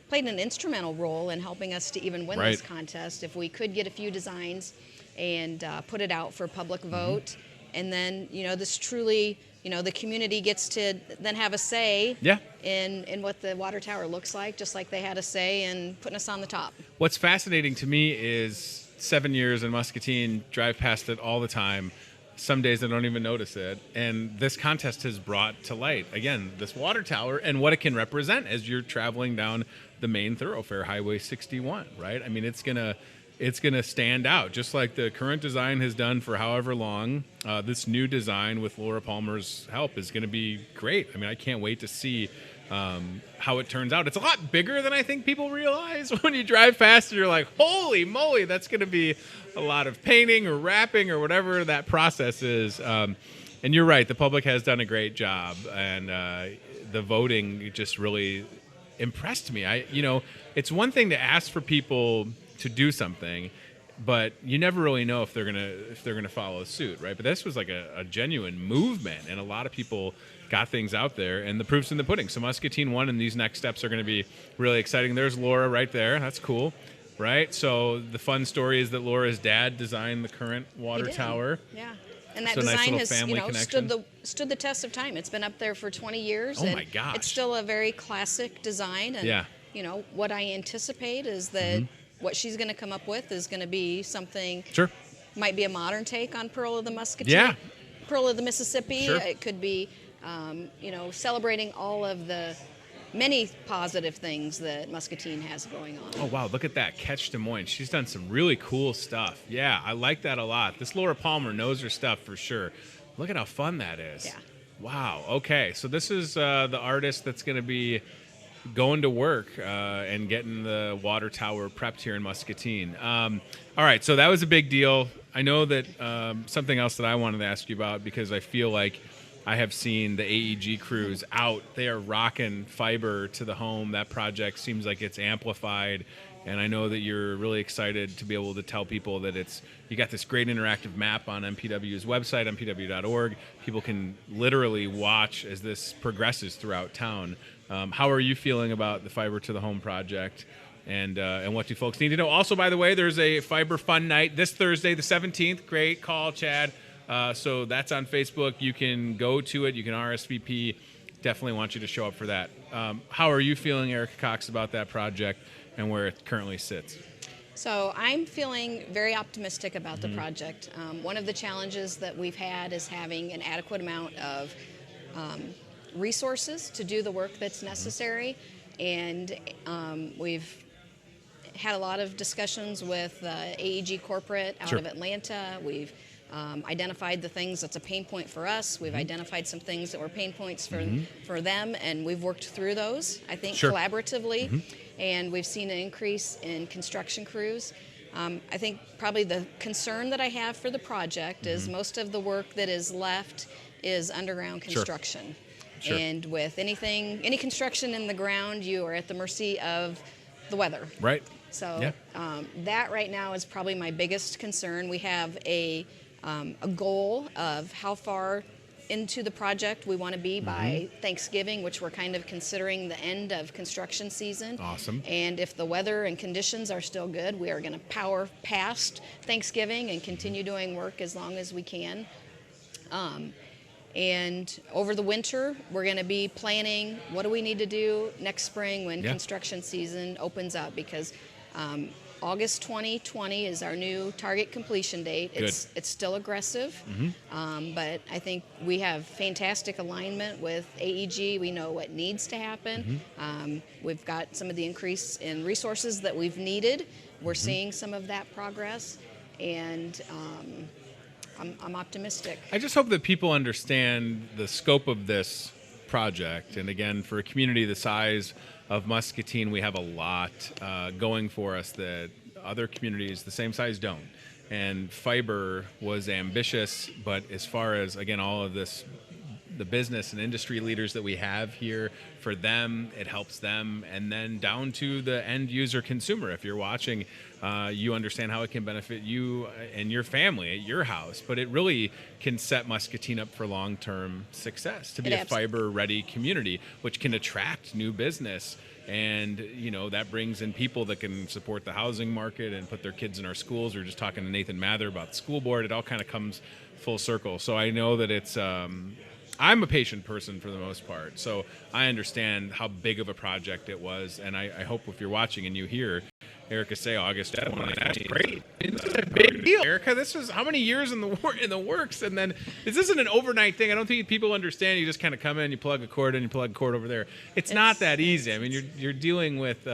played an instrumental role in helping us to even win this contest. If we could get a few designs and put it out for public vote. And then, this truly, the community gets to then have a say in what the water tower looks like, just like they had a say in putting us on the top. What's fascinating to me is 7 years in Muscatine, drive past it all the time. Some days I don't even notice it. And this contest has brought to light, again, this water tower and what it can represent as you're traveling down the main thoroughfare, Highway 61, right? I mean, it's gonna stand out, just like the current design has done for however long. This new design with Laura Palmer's help is going to be great. I mean, I can't wait to see how it turns out. It's a lot bigger than I think people realize. When you drive past it, you're like, holy moly, that's going to be a lot of painting or wrapping or whatever that process is. And you're right, the public has done a great job, and the voting just really impressed me. It's one thing to ask for people to do something, but you never really know if they're gonna follow suit, right? But this was like a genuine movement, and a lot of people got things out there, and the proof's in the pudding. So Muscatine won, and these next steps are going to be really exciting. There's Laura right there. That's cool, right? So the fun story is that Laura's dad designed the current water tower. Yeah. And that so design nice has stood the test of time. It's been up there for 20 years. Oh and my gosh. It's still a very classic design. And what I anticipate is that what she's going to come up with is going to be something. Sure. Might be a modern take on Pearl of the Muscatine. Yeah. Pearl of the Mississippi. Sure. It could be, celebrating all of the many positive things that Muscatine has going on. Oh, wow. Look at that. Catch Des Moines. She's done some really cool stuff. Yeah, I like that a lot. This Laura Palmer knows her stuff for sure. Look at how fun that is. Yeah. Wow. Okay. So this is the artist that's going to be going to work and getting the water tower prepped here in Muscatine. All right. So that was a big deal. I know that something else that I wanted to ask you about, because I feel like I have seen the AEG crews out. They are rocking fiber to the home. That project seems like it's amplified. And I know that you're really excited to be able to tell people that you got this great interactive map on MPW's website, mpw.org. People can literally watch as this progresses throughout town. How are you feeling about the Fiber to the Home project? And what do folks need to know? Also, by the way, there's a Fiber Fun Night this Thursday, the 17th. Great call, Chad. So that's on Facebook. You can go to it. You can RSVP. Definitely want you to show up for that. How are you feeling, Erica Cox, about that project and where it currently sits? So I'm feeling very optimistic about the project. One of the challenges that we've had is having an adequate amount of resources to do the work that's necessary. And we've had a lot of discussions with AEG Corporate out of Atlanta. We've identified the things that's a pain point for us. We've identified some things that were pain points for them, and we've worked through those, I think, collaboratively. And we've seen an increase in construction crews. I think probably the concern that I have for the project is most of the work that is left is underground construction. Sure. And with any construction in the ground, you are at the mercy of the weather. Right. So that right now is probably my biggest concern. We have a goal of how far into the project we want to be by Thanksgiving, which we're kind of considering the end of construction season. Awesome. And if the weather and conditions are still good, we are going to power past Thanksgiving and continue doing work as long as we can. And over the winter, we're going to be planning what do we need to do next spring when construction season opens up, because August 2020 is our new target completion date. It's still aggressive, but I think we have fantastic alignment with AEG. We know what needs to happen. We've got some of the increase in resources that we've needed. We're seeing some of that progress, and I'm optimistic. I just hope that people understand the scope of this project. And again, for a community the size of Muscatine, we have a lot going for us that other communities the same size don't. And fiber was ambitious, but as far as, again, all of this the business and industry leaders that we have here. For them, it helps them, and then down to the end user consumer. If you're watching, you understand how it can benefit you and your family at your house, but it really can set Muscatine up for long-term success, to be a fiber-ready community, which can attract new business. And, you know, that brings in people that can support the housing market and put their kids in our schools. We were just talking to Nathan Mather about the school board. It all kind of comes full circle. So I know that it's, I'm a patient person for the most part. So I understand how big of a project it was. And I hope if you're watching and you hear Erica say August 1, that's great. This is a big deal, Erica. This was how many years in the works, and then this isn't an overnight thing. I don't think people understand. You just kind of come in, you plug a cord in, you plug a cord over there. It's not that easy. I mean, you're dealing with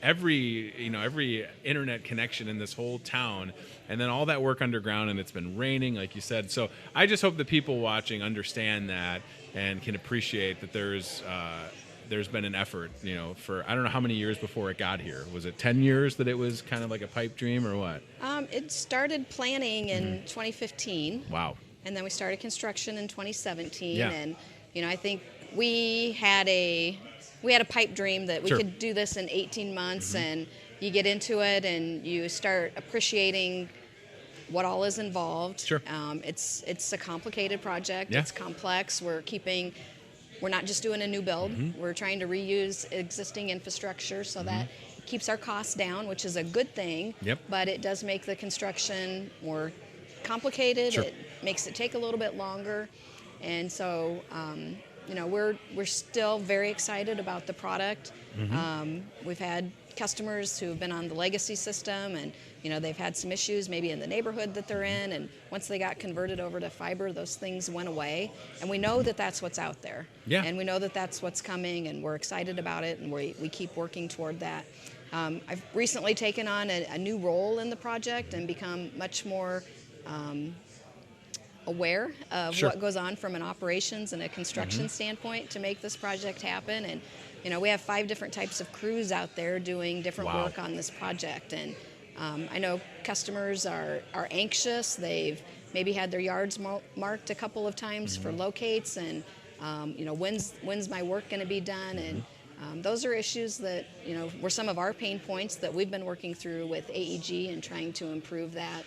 every internet connection in this whole town, and then all that work underground, and it's been raining, like you said. So I just hope the people watching understand that and can appreciate that there's been an effort, you know, for I don't know how many years before it got here. Was it 10 years that it was kind of like a pipe dream, or what? It started planning in 2015. Wow. And then we started construction in 2017. Yeah. And, you know, I think we had a pipe dream that we could do this in 18 months, and you get into it and you start appreciating what all is involved. Sure. It's a complicated project. Yeah. It's complex. We're not just doing a new build. We're trying to reuse existing infrastructure so that it keeps our costs down, which is a good thing. Yep. But it does make the construction more complicated. Sure. It makes it take a little bit longer. And so, you know, we're still very excited about the product. We've had customers who have been on the legacy system, and you know, they've had some issues maybe in the neighborhood that they're in, and once they got converted over to fiber, those things went away. And we know that that's what's out there. Yeah. And we know that that's what's coming, and we're excited about it, and we keep working toward that. I've recently taken on a new role in the project and become much more aware of what goes on from an operations and a construction standpoint to make this project happen. And you know, we have 5 different types of crews out there doing different work on this project. And I know customers are anxious. They've maybe had their yards marked a couple of times for locates, and you know, when's my work going to be done? And those are issues that, you know, were some of our pain points that we've been working through with AEG and trying to improve that.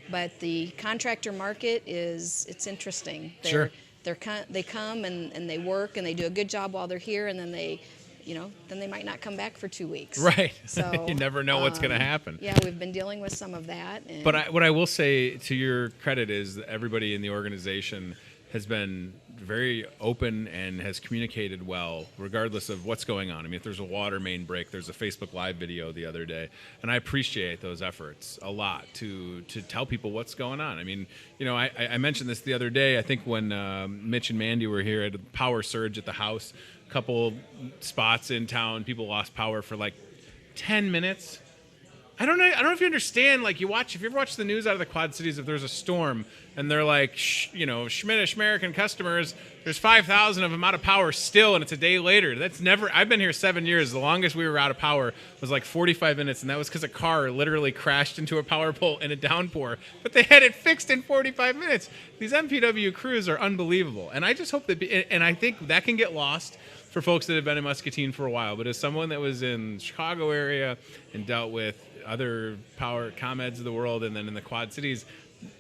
But the contractor market it's interesting. They come and they work and they do a good job while they're here, and then they might not come back for 2 weeks. Right. So you never know what's going to happen. Yeah, we've been dealing with some of that. And But what I will say to your credit is that everybody in the organization has been very open and has communicated well, regardless of what's going on. I mean, if there's a water main break, there's a Facebook Live video the other day, and I appreciate those efforts a lot to tell people what's going on. I mean, you know, I mentioned this the other day. I think when Mitch and Mandy were here at a power surge at the house, a couple spots in town, people lost power for like 10 minutes. I don't know if you understand, like if you ever watch the news out of the Quad Cities, if there's a storm and they're like, Schmittish American customers, there's 5,000 of them out of power still, and it's a day later. That's never, I've been here 7 years. The longest we were out of power was like 45 minutes, and that was because a car literally crashed into a power pole in a downpour. But they had it fixed in 45 minutes. These MPW crews are unbelievable. And I just hope that, and I think that can get lost for folks that have been in Muscatine for a while. But as someone that was in the Chicago area and dealt with other power ComEds of the world, and then in the Quad Cities,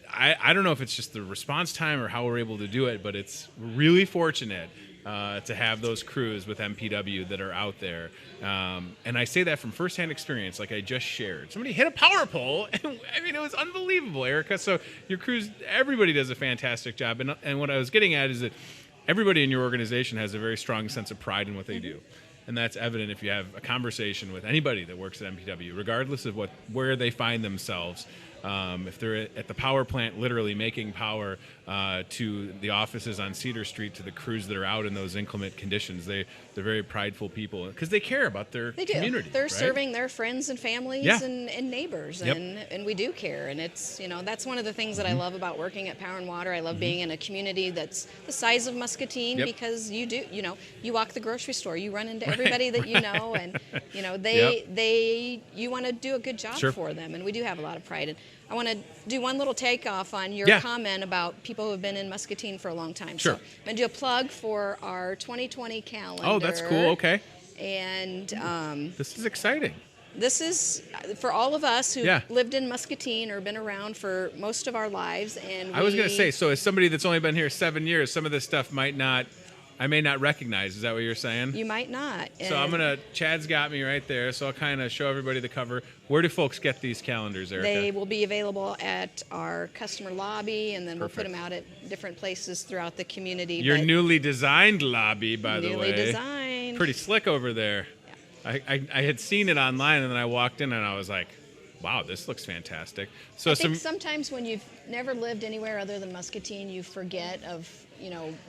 I don't know if it's just the response time or how we're able to do it, but it's really fortunate to have those crews with MPW that are out there. And I say that from firsthand experience, like I just shared. Somebody hit a power pole, and I mean, it was unbelievable, Erica. So your crews, everybody does a fantastic job. And what I was getting at is that everybody in your organization has a very strong sense of pride in what they do. And that's evident if you have a conversation with anybody that works at MPW, regardless of where they find themselves. If they're at the power plant, literally making power, to the offices on Cedar Street, to the crews that are out in those inclement conditions, they're very prideful people because they care about their community. They're right? serving their friends and families and neighbors, and we do care. And it's, you know, that's one of the things that I love about working at Power and Water. I love being in a community that's the size of Muscatine because you walk the grocery store, you run into everybody that you know, and you know you want to do a good job for them, and we do have a lot of pride. And I want to do one little takeoff on your comment about people who have been in Muscatine for a long time. Sure. So I'm going to do a plug for our 2020 calendar. Oh, that's cool. Okay. And this is exciting. This is for all of us who lived in Muscatine or been around for most of our lives. And I was going to say, so as somebody that's only been here 7 years, some of this stuff I may not recognize. Is that what you're saying? You might not. So Chad's got me right there, so I'll kind of show everybody the cover. Where do folks get these calendars, Erica? They will be available at our customer lobby, and then we'll put them out at different places throughout the community. Your newly designed lobby, by the way. Newly designed. Pretty slick over there. Yeah. I had seen it online, and then I walked in, and I was like, wow, this looks fantastic. So I think sometimes when you've never lived anywhere other than Muscatine, you forget of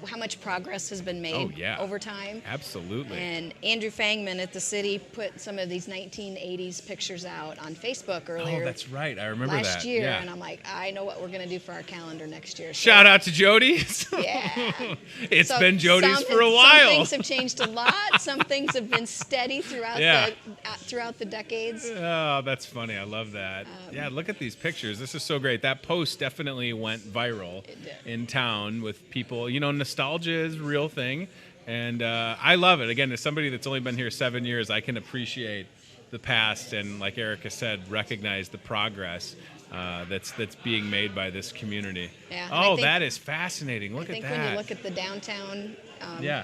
how much progress has been made over time. Absolutely. And Andrew Fangman at the city put some of these 1980s pictures out on Facebook earlier. Oh, that's right. I remember last year, and I'm like, I know what we're going to do for our calendar next year. So, shout out to Jody's. Yeah. It's been Jody's for a while. Some things have changed a lot. Some things have been steady throughout the decades. Oh, that's funny. I love that. Look at these pictures. This is so great. That post definitely went viral in town with people. Nostalgia is a real thing, and I love it. Again, as somebody that's only been here 7 years, I can appreciate the past and, like Erica said, recognize the progress that's being made by this community. Yeah, that is fascinating. Look at that. I think when you look at the downtown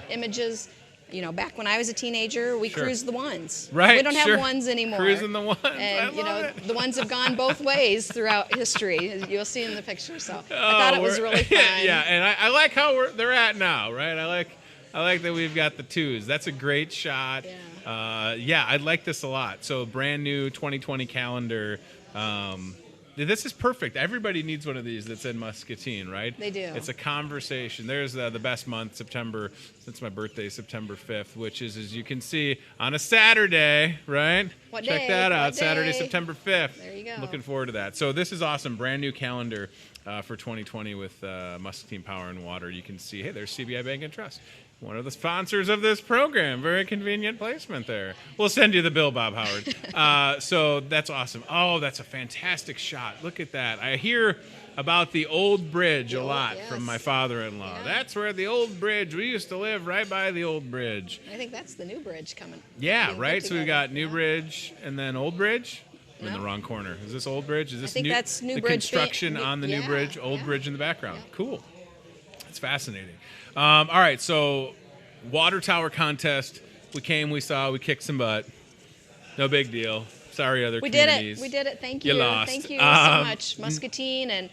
images, back when I was a teenager, we cruised the ones. Right. We don't have ones anymore. Cruising the ones. And, the ones have gone both ways throughout history. You'll see in the picture. So I thought it was really fun. Yeah, and I like how they're at now, right? I like that we've got the twos. That's a great shot. Yeah. I like this a lot. So brand new 2020 calendar. This is perfect. Everybody needs one of these that's in Muscatine, right? They do. It's a conversation. There's the best month, September, since my birthday, September 5th, which is, as you can see, on a Saturday, right? What Check day? that out, What Saturday, day? September 5th. There you go. Looking forward to that. So this is awesome. Brand new calendar for 2020 with Muscatine Power and Water. You can see, hey, there's CBI Bank and Trust. One of the sponsors of this program. Very convenient placement there. We'll send you the bill, Bob Howard. So that's awesome. Oh, that's a fantastic shot. Look at that. I hear about the old bridge a lot from my father-in-law. Yeah. That's where the old bridge, we used to live right by the old bridge. I think that's the new bridge coming. Yeah, right? So we got New Bridge and then Old Bridge. I'm in the wrong corner. Is this Old Bridge? Is this I think that's New the Bridge construction on the New Bridge? Old yeah. Bridge in the background. Yeah. Cool. It's fascinating. All right, so water tower contest. We came, we saw, we kicked some butt. No big deal. Sorry, other communities. We did it. Thank you. You lost. Thank you so much, Muscatine. And,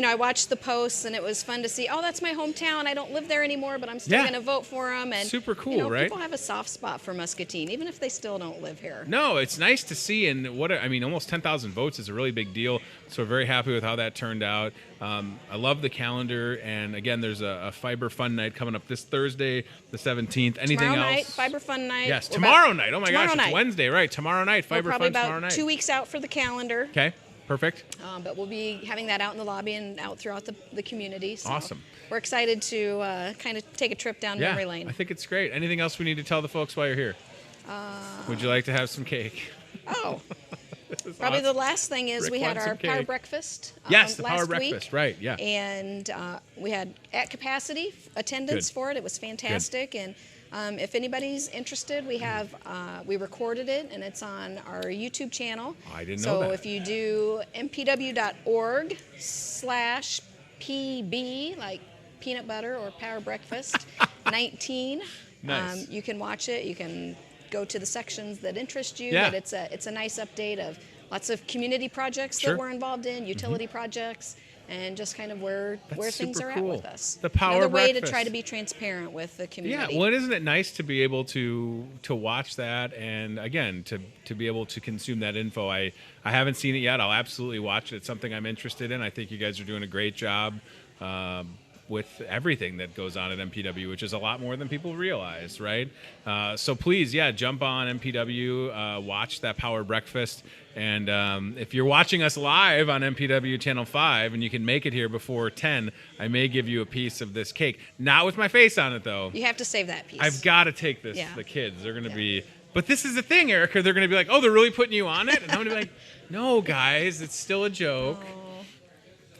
I watched the posts, and it was fun to see, that's my hometown. I don't live there anymore, but I'm still going to vote for them. And, super cool, right? People have a soft spot for Muscatine, even if they still don't live here. No, it's nice to see. And almost 10,000 votes is a really big deal. So we're very happy with how that turned out. I love the calendar. And, again, there's a Fiber Fun Night coming up this Thursday, the 17th. Anything tomorrow else? Night, Fiber Fun Night. Yes, tomorrow night. Oh, my gosh, night. it's Wednesday, right? Tomorrow night, Fiber Fun tomorrow night. We're probably about 2 weeks out for the calendar. Okay. Perfect. But we'll be having that out in the lobby and out throughout the community. So awesome. We're excited to kind of take a trip down memory lane. I think it's great. Anything else we need to tell the folks while you're here? Would you like to have some cake? Oh. Probably the last thing is we had our Power Breakfast yes, the last Power Breakfast, week, right, yeah. And we had at capacity attendance for it. It was fantastic. Good. And if anybody's interested, we have we recorded it, and it's on our YouTube channel. Oh, I didn't know that. So if you do mpw.org/PB, like peanut butter or Power Breakfast 19, nice. You can watch it. You can go to the sections that interest you. Yeah. But it's a nice update of lots of community projects that we're involved in, utility projects, and just kind of where things are at with us. The Power Another way Breakfast. to try to be transparent with the community. Yeah, well, isn't it nice to be able to watch that and, again, to be able to consume that info? I haven't seen it yet. I'll absolutely watch it. It's something I'm interested in. I think you guys are doing a great job with everything that goes on at MPW, which is a lot more than people realize, right? So please, jump on MPW, watch that Power Breakfast. And if you're watching us live on MPW Channel 5 and you can make it here before 10, I may give you a piece of this cake. Not with my face on it, though. You have to save that piece. I've got to take this Yeah. to the kids. They're going to be But this is the thing, Erica. They're going to be like, oh, they're really putting you on it? And I'm going to be like, no, guys, it's still a joke. Oh.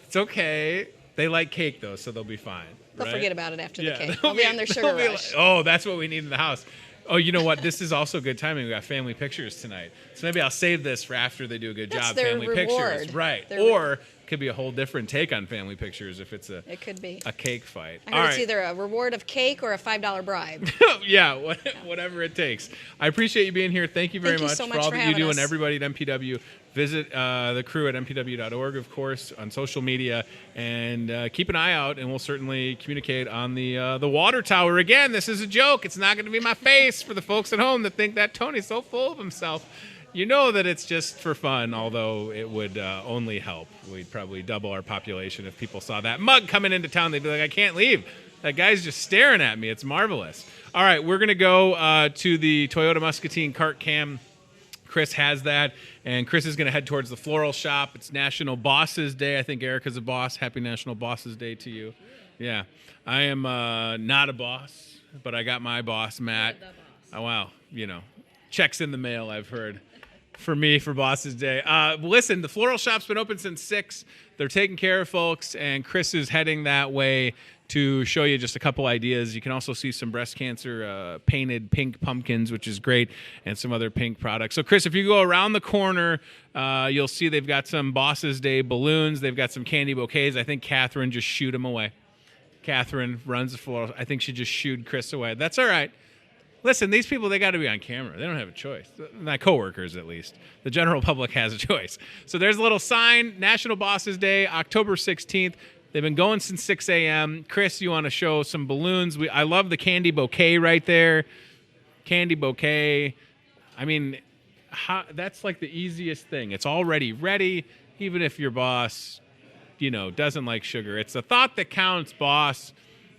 It's okay. They like cake, though, so they'll be fine. They'll forget about it after the cake. They'll be on their sugar rush. Like, that's what we need in the house. Oh, you know what? This is also good timing. We got family pictures tonight. So maybe I'll save this for after they do a good job. Family reward. Pictures. Right. Or could be a whole different take on family pictures if it's it could be a cake fight. I heard it's either a reward of cake or a $5 bribe. Yeah, whatever it takes. I appreciate you being here. Thank you very much so for all that you do us. and everybody at MPW. Visit the crew at mpw.org, of course, on social media, and keep an eye out, and we'll certainly communicate on the water tower. Again, this is a joke. It's not going to be my face for the folks at home that think that Tony's so full of himself. You know that it's just for fun, although it would only help. We'd probably double our population if people saw that mug coming into town. They'd be like, I can't leave. That guy's just staring at me. It's marvelous. All right, we're going to go to the Toyota Muscatine cart cam. Chris has that, and Chris is going to head towards the floral shop. It's National Bosses Day. I think Erica's a boss. Happy National Bosses Day to you. Yeah. I am not a boss, but I got my boss, Matt. Oh, wow. Checks in the mail, I've heard. For me, for Bosses Day. Listen, the floral shop's been open since 6. They're taking care of folks, and Chris is heading that way to show you just a couple ideas. You can also see some breast cancer painted pink pumpkins, which is great, and some other pink products. So, Chris, if you go around the corner, you'll see they've got some Bosses Day balloons. They've got some candy bouquets. I think Catherine just shooed them away. Catherine runs the floral. I think she just shooed Chris away. That's all right. Listen, these people, they got to be on camera. They don't have a choice. My coworkers, at least. The general public has a choice. So there's a little sign, National Bosses Day, October 16th. They've been going since 6 a.m. Chris, you want to show some balloons? I love the candy bouquet right there. Candy bouquet. I mean, that's like the easiest thing. It's already ready, even if your boss, doesn't like sugar. It's the thought that counts, boss.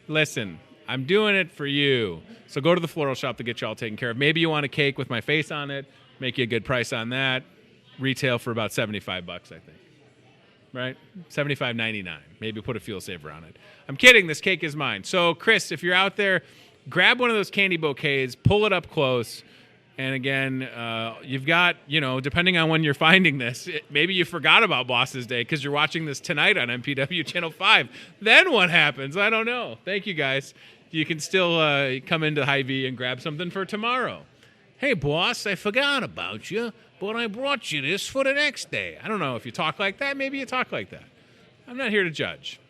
Listen, I'm doing it for you. So go to the floral shop to get you all taken care of. Maybe you want a cake with my face on it. Make you a good price on that. Retail for about $75, I think. Right? $75.99. Maybe put a fuel saver on it. I'm kidding. This cake is mine. So, Chris, if you're out there, grab one of those candy bouquets, pull it up close. And again, you've got, depending on when you're finding this, maybe you forgot about Bosses Day because you're watching this tonight on MPW Channel 5. Then what happens? I don't know. Thank you, guys. You can still come into Hy-Vee and grab something for tomorrow. Hey, boss, I forgot about you, but I brought you this for the next day. I don't know if you talk like that. Maybe you talk like that. I'm not here to judge.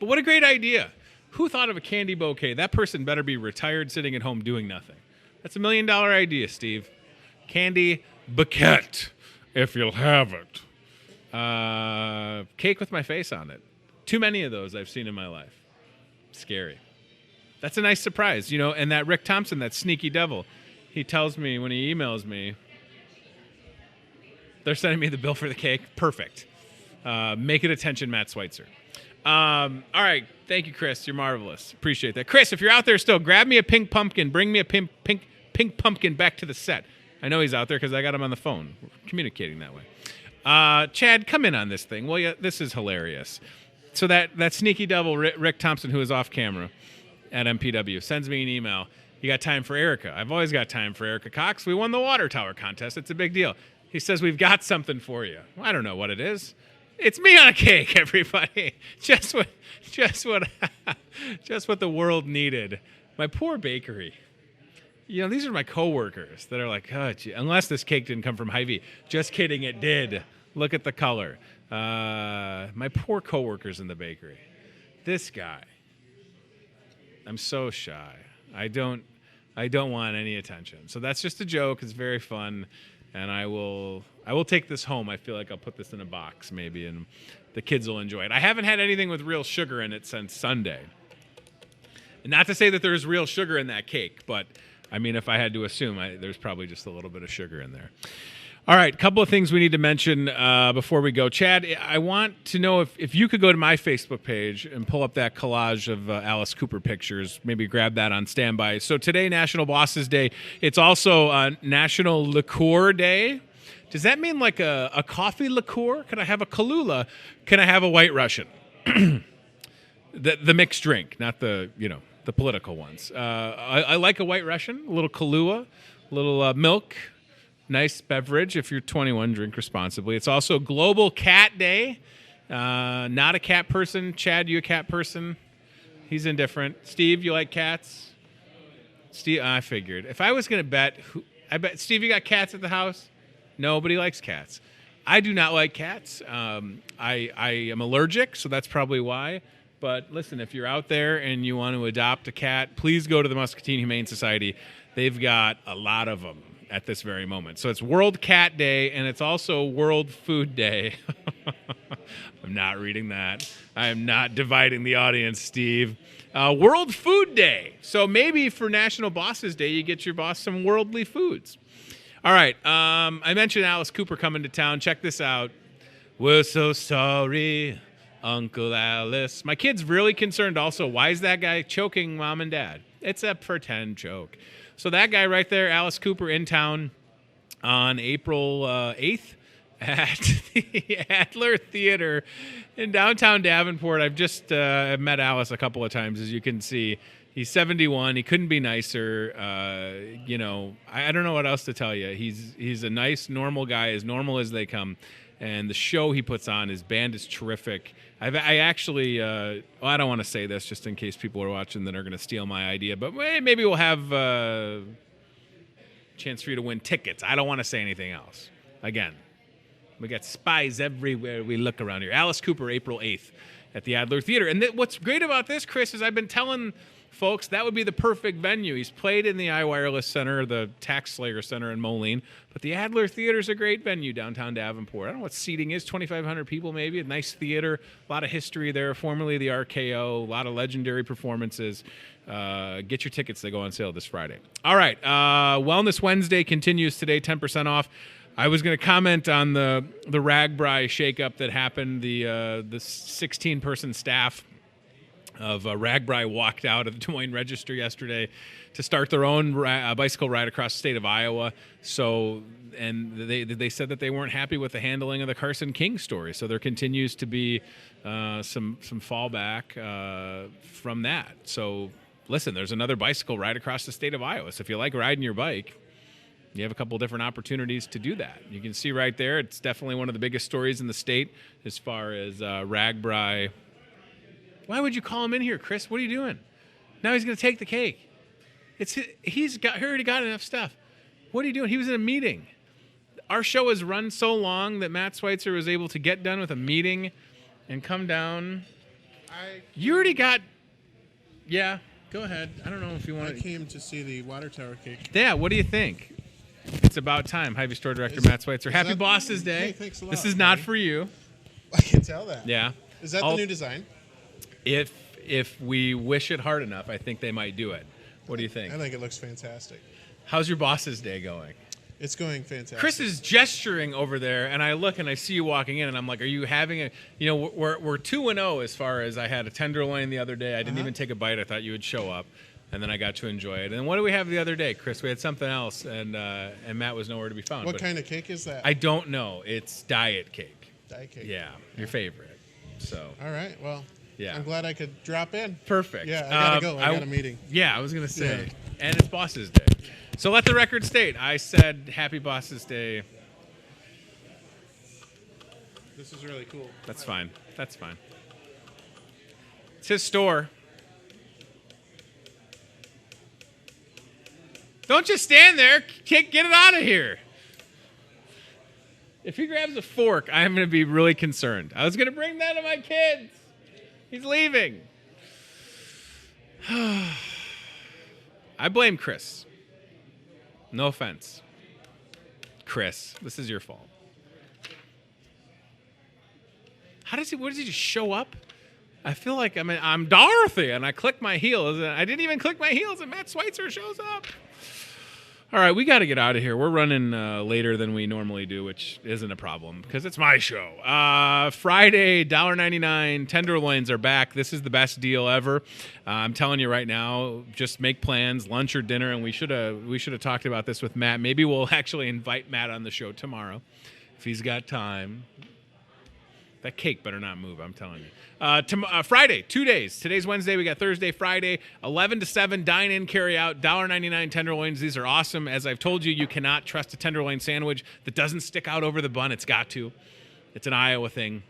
But what a great idea. Who thought of a candy bouquet? That person better be retired, sitting at home doing nothing. That's $1 million idea, Steve. Candy bouquet, if you'll have it. Cake with my face on it. Too many of those I've seen in my life. Scary. That's a nice surprise, and that Rick Thompson, that sneaky devil, he tells me when he emails me, they're sending me the bill for the cake. Perfect. Make it attention, Matt Schweitzer. All right. Thank you, Chris. You're marvelous. Appreciate that. Chris, if you're out there still, grab me a pink pumpkin. Bring me a pink pumpkin back to the set. I know he's out there because I got him on the phone. We're communicating that way. Chad, come in on this thing. Well, yeah, this is hilarious. So that sneaky devil, Rick Thompson, who is off camera at MPW, sends me an email. You got time for Erica? I've always got time for Erica Cox. We won the water tower contest. It's a big deal. He says, we've got something for you. Well, I don't know what it is. It's me on a cake, everybody. Just what the world needed. My poor bakery. These are my coworkers that are like, oh, gee, unless this cake didn't come from Hy-Vee. Just kidding, it did. Look at the color. My poor coworkers in the bakery. This guy. I'm so shy. I don't want any attention. So that's just a joke. It's very fun. And I will take this home. I feel like I'll put this in a box maybe, and the kids will enjoy it. I haven't had anything with real sugar in it since Sunday. And not to say that there's real sugar in that cake, but I mean, if I had to assume, there's probably just a little bit of sugar in there. All right, a couple of things we need to mention before we go. Chad, I want to know if you could go to my Facebook page and pull up that collage of Alice Cooper pictures, maybe grab that on standby. So today, National Bosses Day. It's also National Liqueur Day. Does that mean like a coffee liqueur? Can I have a Kahlua? Can I have a White Russian? the mixed drink, not the political ones. I like a White Russian, a little Kahlua. little milk. Nice beverage. If you're 21, drink responsibly. It's also Global Cat Day. Not a cat person. Chad, you a cat person? He's indifferent. Steve, you like cats? Steve, I figured. If I was going to bet, I bet, Steve, you got cats at the house? Nobody likes cats. I do not like cats. I am allergic, so that's probably why. But listen, if you're out there and you want to adopt a cat, please go to the Muscatine Humane Society. They've got a lot of them at this very moment. So it's World Cat Day, and it's also World Food Day. I'm not reading that. I am not dividing the audience, Steve. World Food Day. So maybe for National Bosses Day, you get your boss some worldly foods. All right. I mentioned Alice Cooper coming to town. Check this out. We're so sorry, Uncle Alice. My kid's really concerned also. Why is that guy choking mom and dad? It's a pretend choke. So that guy right there, Alice Cooper, in town on April 8th at the Adler Theater in downtown Davenport. I've just met Alice a couple of times, as you can see. He's 71. He couldn't be nicer. I don't know what else to tell you. He's a nice, normal guy, as normal as they come. And the show he puts on, his band is terrific. I actually, I don't want to say this just in case people are watching that are going to steal my idea, but maybe we'll have a chance for you to win tickets. I don't want to say anything else. Again, we got spies everywhere we look around here. Alice Cooper, April 8th at the Adler Theater. And what's great about this, Chris, is I've been telling folks that would be the perfect venue. He's played in the iWireless Center, the Tax Slayer Center in Moline, but the Adler Theater is a great venue downtown Davenport. I don't know what seating is, 2,500 people maybe, a nice theater, a lot of history there, formerly the RKO, a lot of legendary performances. Get your tickets. They go on sale this Friday. All right, Wellness Wednesday continues today, 10% off. I was going to comment on the Ragbri shakeup that happened. The 16-person staff of Ragbri walked out of the Des Moines Register yesterday to start their own bicycle ride across the state of Iowa. So, and they said that they weren't happy with the handling of the Carson King story. So there continues to be some fallback from that. So listen, there's another bicycle ride across the state of Iowa. So if you like riding your bike, you have a couple different opportunities to do that. You can see right there, it's definitely one of the biggest stories in the state as far as Ragbri. Why would you call him in here, Chris? What are you doing? Now he's going to take the cake. He already got enough stuff. What are you doing? He was in a meeting. Our show has run so long that Matt Schweitzer was able to get done with a meeting and come down. You already got... Yeah, go ahead. I don't know if you want to... I came to see the water tower cake. Yeah, what do you think? It's about time. Hy-Vee store director Matt Schweitzer. Happy Bosses Day. Hey, thanks a lot. This is not for you. I can tell that. Yeah. Is that the new design? If we wish it hard enough, I think they might do it. What do you think? I think it looks fantastic. How's your Bosses Day going? It's going fantastic. Chris is gesturing over there, and I look and I see you walking in, and I'm like, are you having a... You know, we're 2-0 as far as I had a tenderloin the other day. I didn't even take a bite. I thought you would show up, and then I got to enjoy it. And what did we have the other day, Chris? We had something else, and Matt was nowhere to be found. What kind of cake is that? I don't know. It's diet cake. Diet cake. Yeah, your favorite. So. All right, well... Yeah. I'm glad I could drop in. Perfect. Yeah, I gotta go. I got a meeting. Yeah, I was gonna say. Yeah. And it's Bosses Day. So let the record state. I said Happy Bosses Day. This is really cool. That's fine. That's fine. It's his store. Don't just stand there. Get it out of here. If he grabs a fork, I'm going to be really concerned. I was going to bring that to my kids. He's leaving. I blame Chris. No offense. Chris, this is your fault. What does he just show up? I feel like I'm Dorothy, and I click my heels, and I didn't even click my heels, and Matt Schweitzer shows up. All right, we got to get out of here. We're running later than we normally do, which isn't a problem because it's my show. Friday, $1.99 tenderloins are back. This is the best deal ever. I'm telling you right now, just make plans, lunch or dinner, and we should have talked about this with Matt. Maybe we'll actually invite Matt on the show tomorrow if he's got time. That cake better not move, I'm telling you. Friday, 2 days. Today's Wednesday. We got Thursday, Friday, 11 to 7, dine in, carry out, $1.99 tenderloins. These are awesome. As I've told you, you cannot trust a tenderloin sandwich that doesn't stick out over the bun. It's got to. It's an Iowa thing.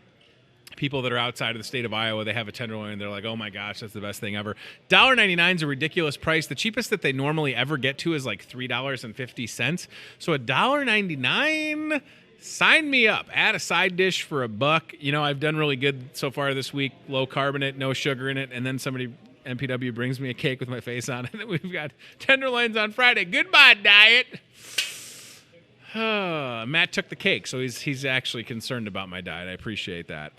People that are outside of the state of Iowa, they have a tenderloin, and they're like, oh, my gosh, that's the best thing ever. $1.99 is a ridiculous price. The cheapest that they normally ever get to is like $3.50. So $1.99... sign me up. Add a side dish for $1. You know, I've done really good so far this week. Low carbonate, no sugar in it. And then somebody, MPW, brings me a cake with my face on it. And we've got tenderloins on Friday. Goodbye, diet. Matt took the cake, so he's actually concerned about my diet. I appreciate that.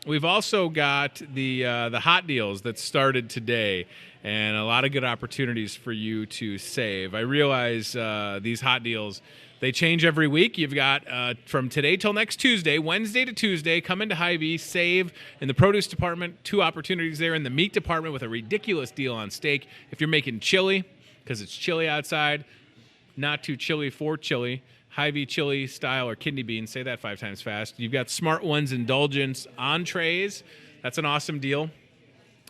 We've also got the hot deals that started today, and a lot of good opportunities for you to save. I realize these hot deals, they change every week. You've got from today till next Tuesday, Wednesday to Tuesday, come into Hy-Vee, save in the produce department, 2 opportunities there in the meat department with a ridiculous deal on steak. If you're making chili, because it's chilly outside, not too chilly for chili, Hy-Vee chili style or kidney beans, say that 5 times fast. You've got Smart Ones indulgence entrees. That's an awesome deal.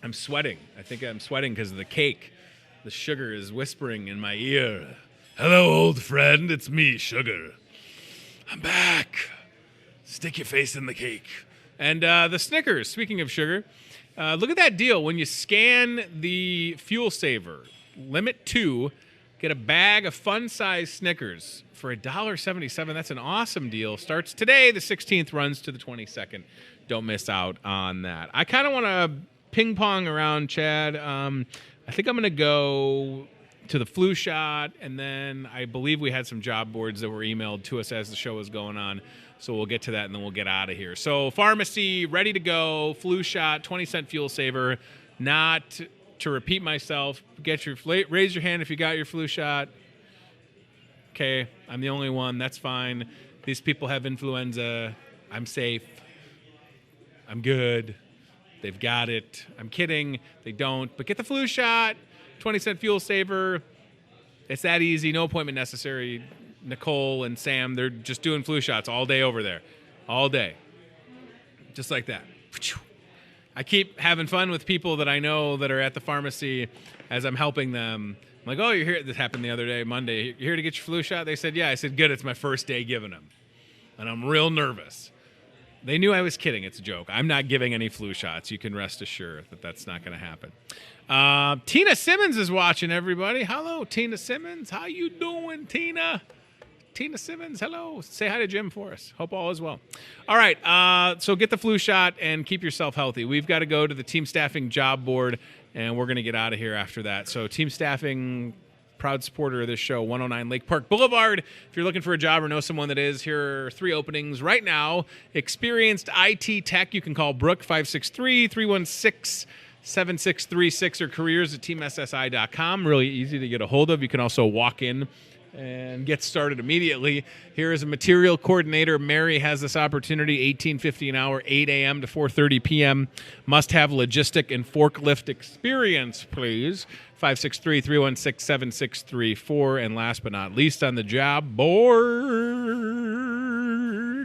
I'm sweating. I think I'm sweating because of the cake. The sugar is whispering in my ear. Hello, old friend. It's me, Sugar. I'm back. Stick your face in the cake. And the Snickers, speaking of sugar, look at that deal. When you scan the fuel saver, limit 2, get a bag of fun-sized Snickers for $1.77. That's an awesome deal. Starts today. The 16th runs to the 22nd. Don't miss out on that. I kind of want to ping-pong around, Chad. I think I'm going to go to the flu shot, and then I believe we had some job boards that were emailed to us as the show was going on, so we'll get to that, and then we'll get out of here. So pharmacy, ready to go, flu shot, 20-cent fuel saver. Not to repeat myself, raise your hand if you got your flu shot. Okay, I'm the only one. That's fine. These people have influenza. I'm safe. I'm good. They've got it. I'm kidding. They don't. But get the flu shot. 20-cent fuel saver. It's that easy. No appointment necessary. Nicole and Sam, they're just doing flu shots all day over there. All day. Just like that. I keep having fun with people that I know that are at the pharmacy as I'm helping them. I'm like, oh, you're here. This happened the other day, Monday. You're here to get your flu shot? They said, yeah. I said, good. It's my first day giving them. And I'm real nervous. They knew I was kidding. It's a joke. I'm not giving any flu shots. You can rest assured that that's not going to happen. Tina Simmons is watching, everybody. Hello, Tina Simmons. How you doing, Tina? Tina Simmons, hello. Say hi to Jim for us. Hope all is well. All right, so get the flu shot and keep yourself healthy. We've got to go to the team staffing job board, and we're going to get out of here after that. So team staffing, proud supporter of this show, 109 Lake Park Boulevard. If you're looking for a job or know someone that is, here are 3 openings right now. Experienced IT tech, you can call Brooke, 563-316-7636, or careers@teamssi.com. Really easy to get a hold of. You can also walk in and get started immediately. Here is a material coordinator. Mary has this opportunity, $18.50 an hour, 8 a.m. to 4:30 p.m. Must have logistic and forklift experience, please. 563-316-7634. And last but not least on the job board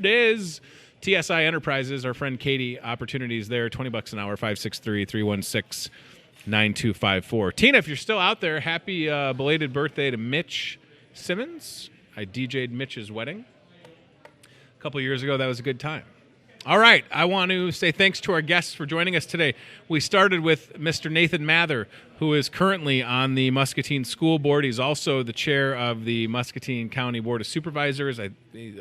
is TSI Enterprises. Our friend Katie, opportunities there, $20 an hour, 563-316-9254. Tina, if you're still out there, happy belated birthday to Mitch Simmons. I DJ'd Mitch's wedding a couple years ago. That was a good time. All right, I want to say thanks to our guests for joining us today. We started with Mr. Nathan Mather, who is currently on the Muscatine School Board. He's also the chair of the Muscatine County Board of Supervisors. He's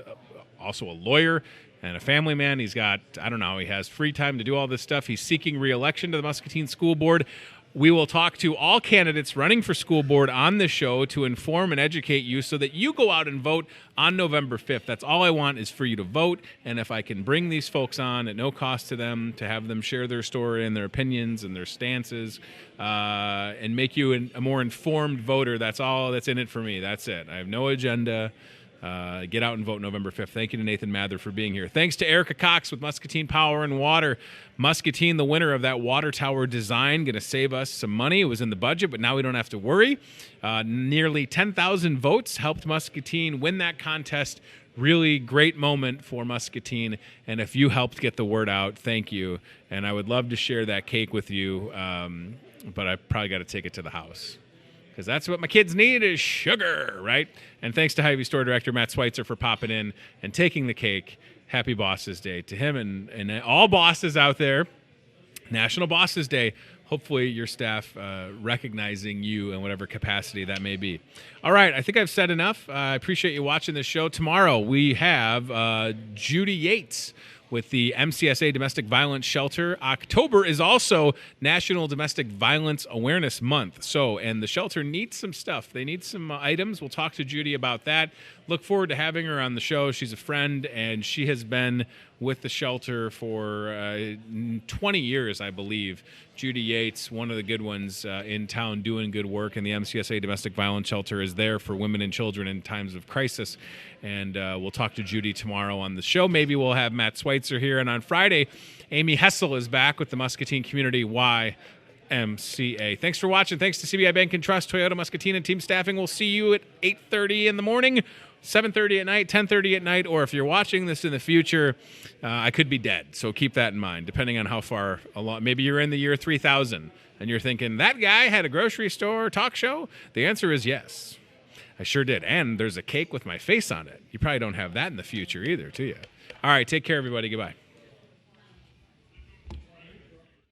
also a lawyer and a family man. He's got, I don't know, he has free time to do all this stuff. He's seeking re-election to the Muscatine School Board. We will talk to all candidates running for school board on this show to inform and educate you so that you go out and vote on November 5th. That's all I want is for you to vote. And if I can bring these folks on at no cost to them, to have them share their story and their opinions and their stances, and make you a more informed voter, that's all that's in it for me. That's it. I have no agenda. Get out and vote November 5th. Thank you to Nathan Mather for being here. Thanks to Erica Cox with Muscatine Power and Water. Muscatine, the winner of that water tower design, going to save us some money. It was in the budget, but now we don't have to worry. Nearly 10,000 votes helped Muscatine win that contest really great moment for Muscatine. And if you helped get the word out, thank you. And I would love to share that cake with you, but I probably got to take it to the house. Because that's what my kids need is sugar, right? And thanks to Hy-Vee store director Matt Schweitzer for popping in and taking the cake. Happy Bosses Day to him and all bosses out there. National Bosses Day. Hopefully your staff recognizing you in whatever capacity that may be. All right, I think I've said enough. I appreciate you watching this show. Tomorrow we have Judy Yates with the MCSA Domestic Violence Shelter. October is also National Domestic Violence Awareness Month. And the shelter needs some stuff. They need some items. We'll talk to Judy about that. Look forward to having her on the show. She's a friend, and she has been with the shelter for 20 years, I believe. Judy Yates, one of the good ones in town doing good work, and the MCSA Domestic Violence Shelter is there for women and children in times of crisis. And we'll talk to Judy tomorrow on the show. Maybe we'll have Matt Schweitzer here. And on Friday, Amy Hessel is back with the Muscatine Community YMCA. Thanks for watching. Thanks to CBI Bank and Trust, Toyota Muscatine, and team staffing. We'll see you at 8:30 in the morning, 7:30 at night, 10:30 at night, or if you're watching this in the future, I could be dead. So keep that in mind, depending on how far along. Maybe you're in the year 3000, and you're thinking, that guy had a grocery store talk show? The answer is yes. I sure did. And there's a cake with my face on it. You probably don't have that in the future either, do you? All right, take care, everybody. Goodbye.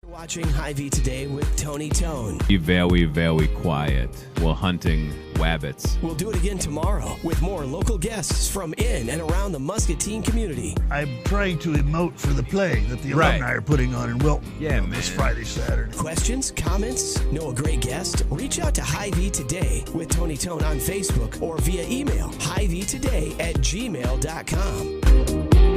Watching Hy-Vee Today with Tony Tone. Be very, very quiet. We're hunting rabbits. We'll do it again tomorrow with more local guests from in and around the Muscatine community. I'm trying to emote for the play that the alumni are putting on in Wilton. Yeah, man. This Friday, Saturday. Questions, comments, know a great guest? Reach out to Hy-Vee Today with Tony Tone on Facebook or via email, hyveetoday@gmail.com.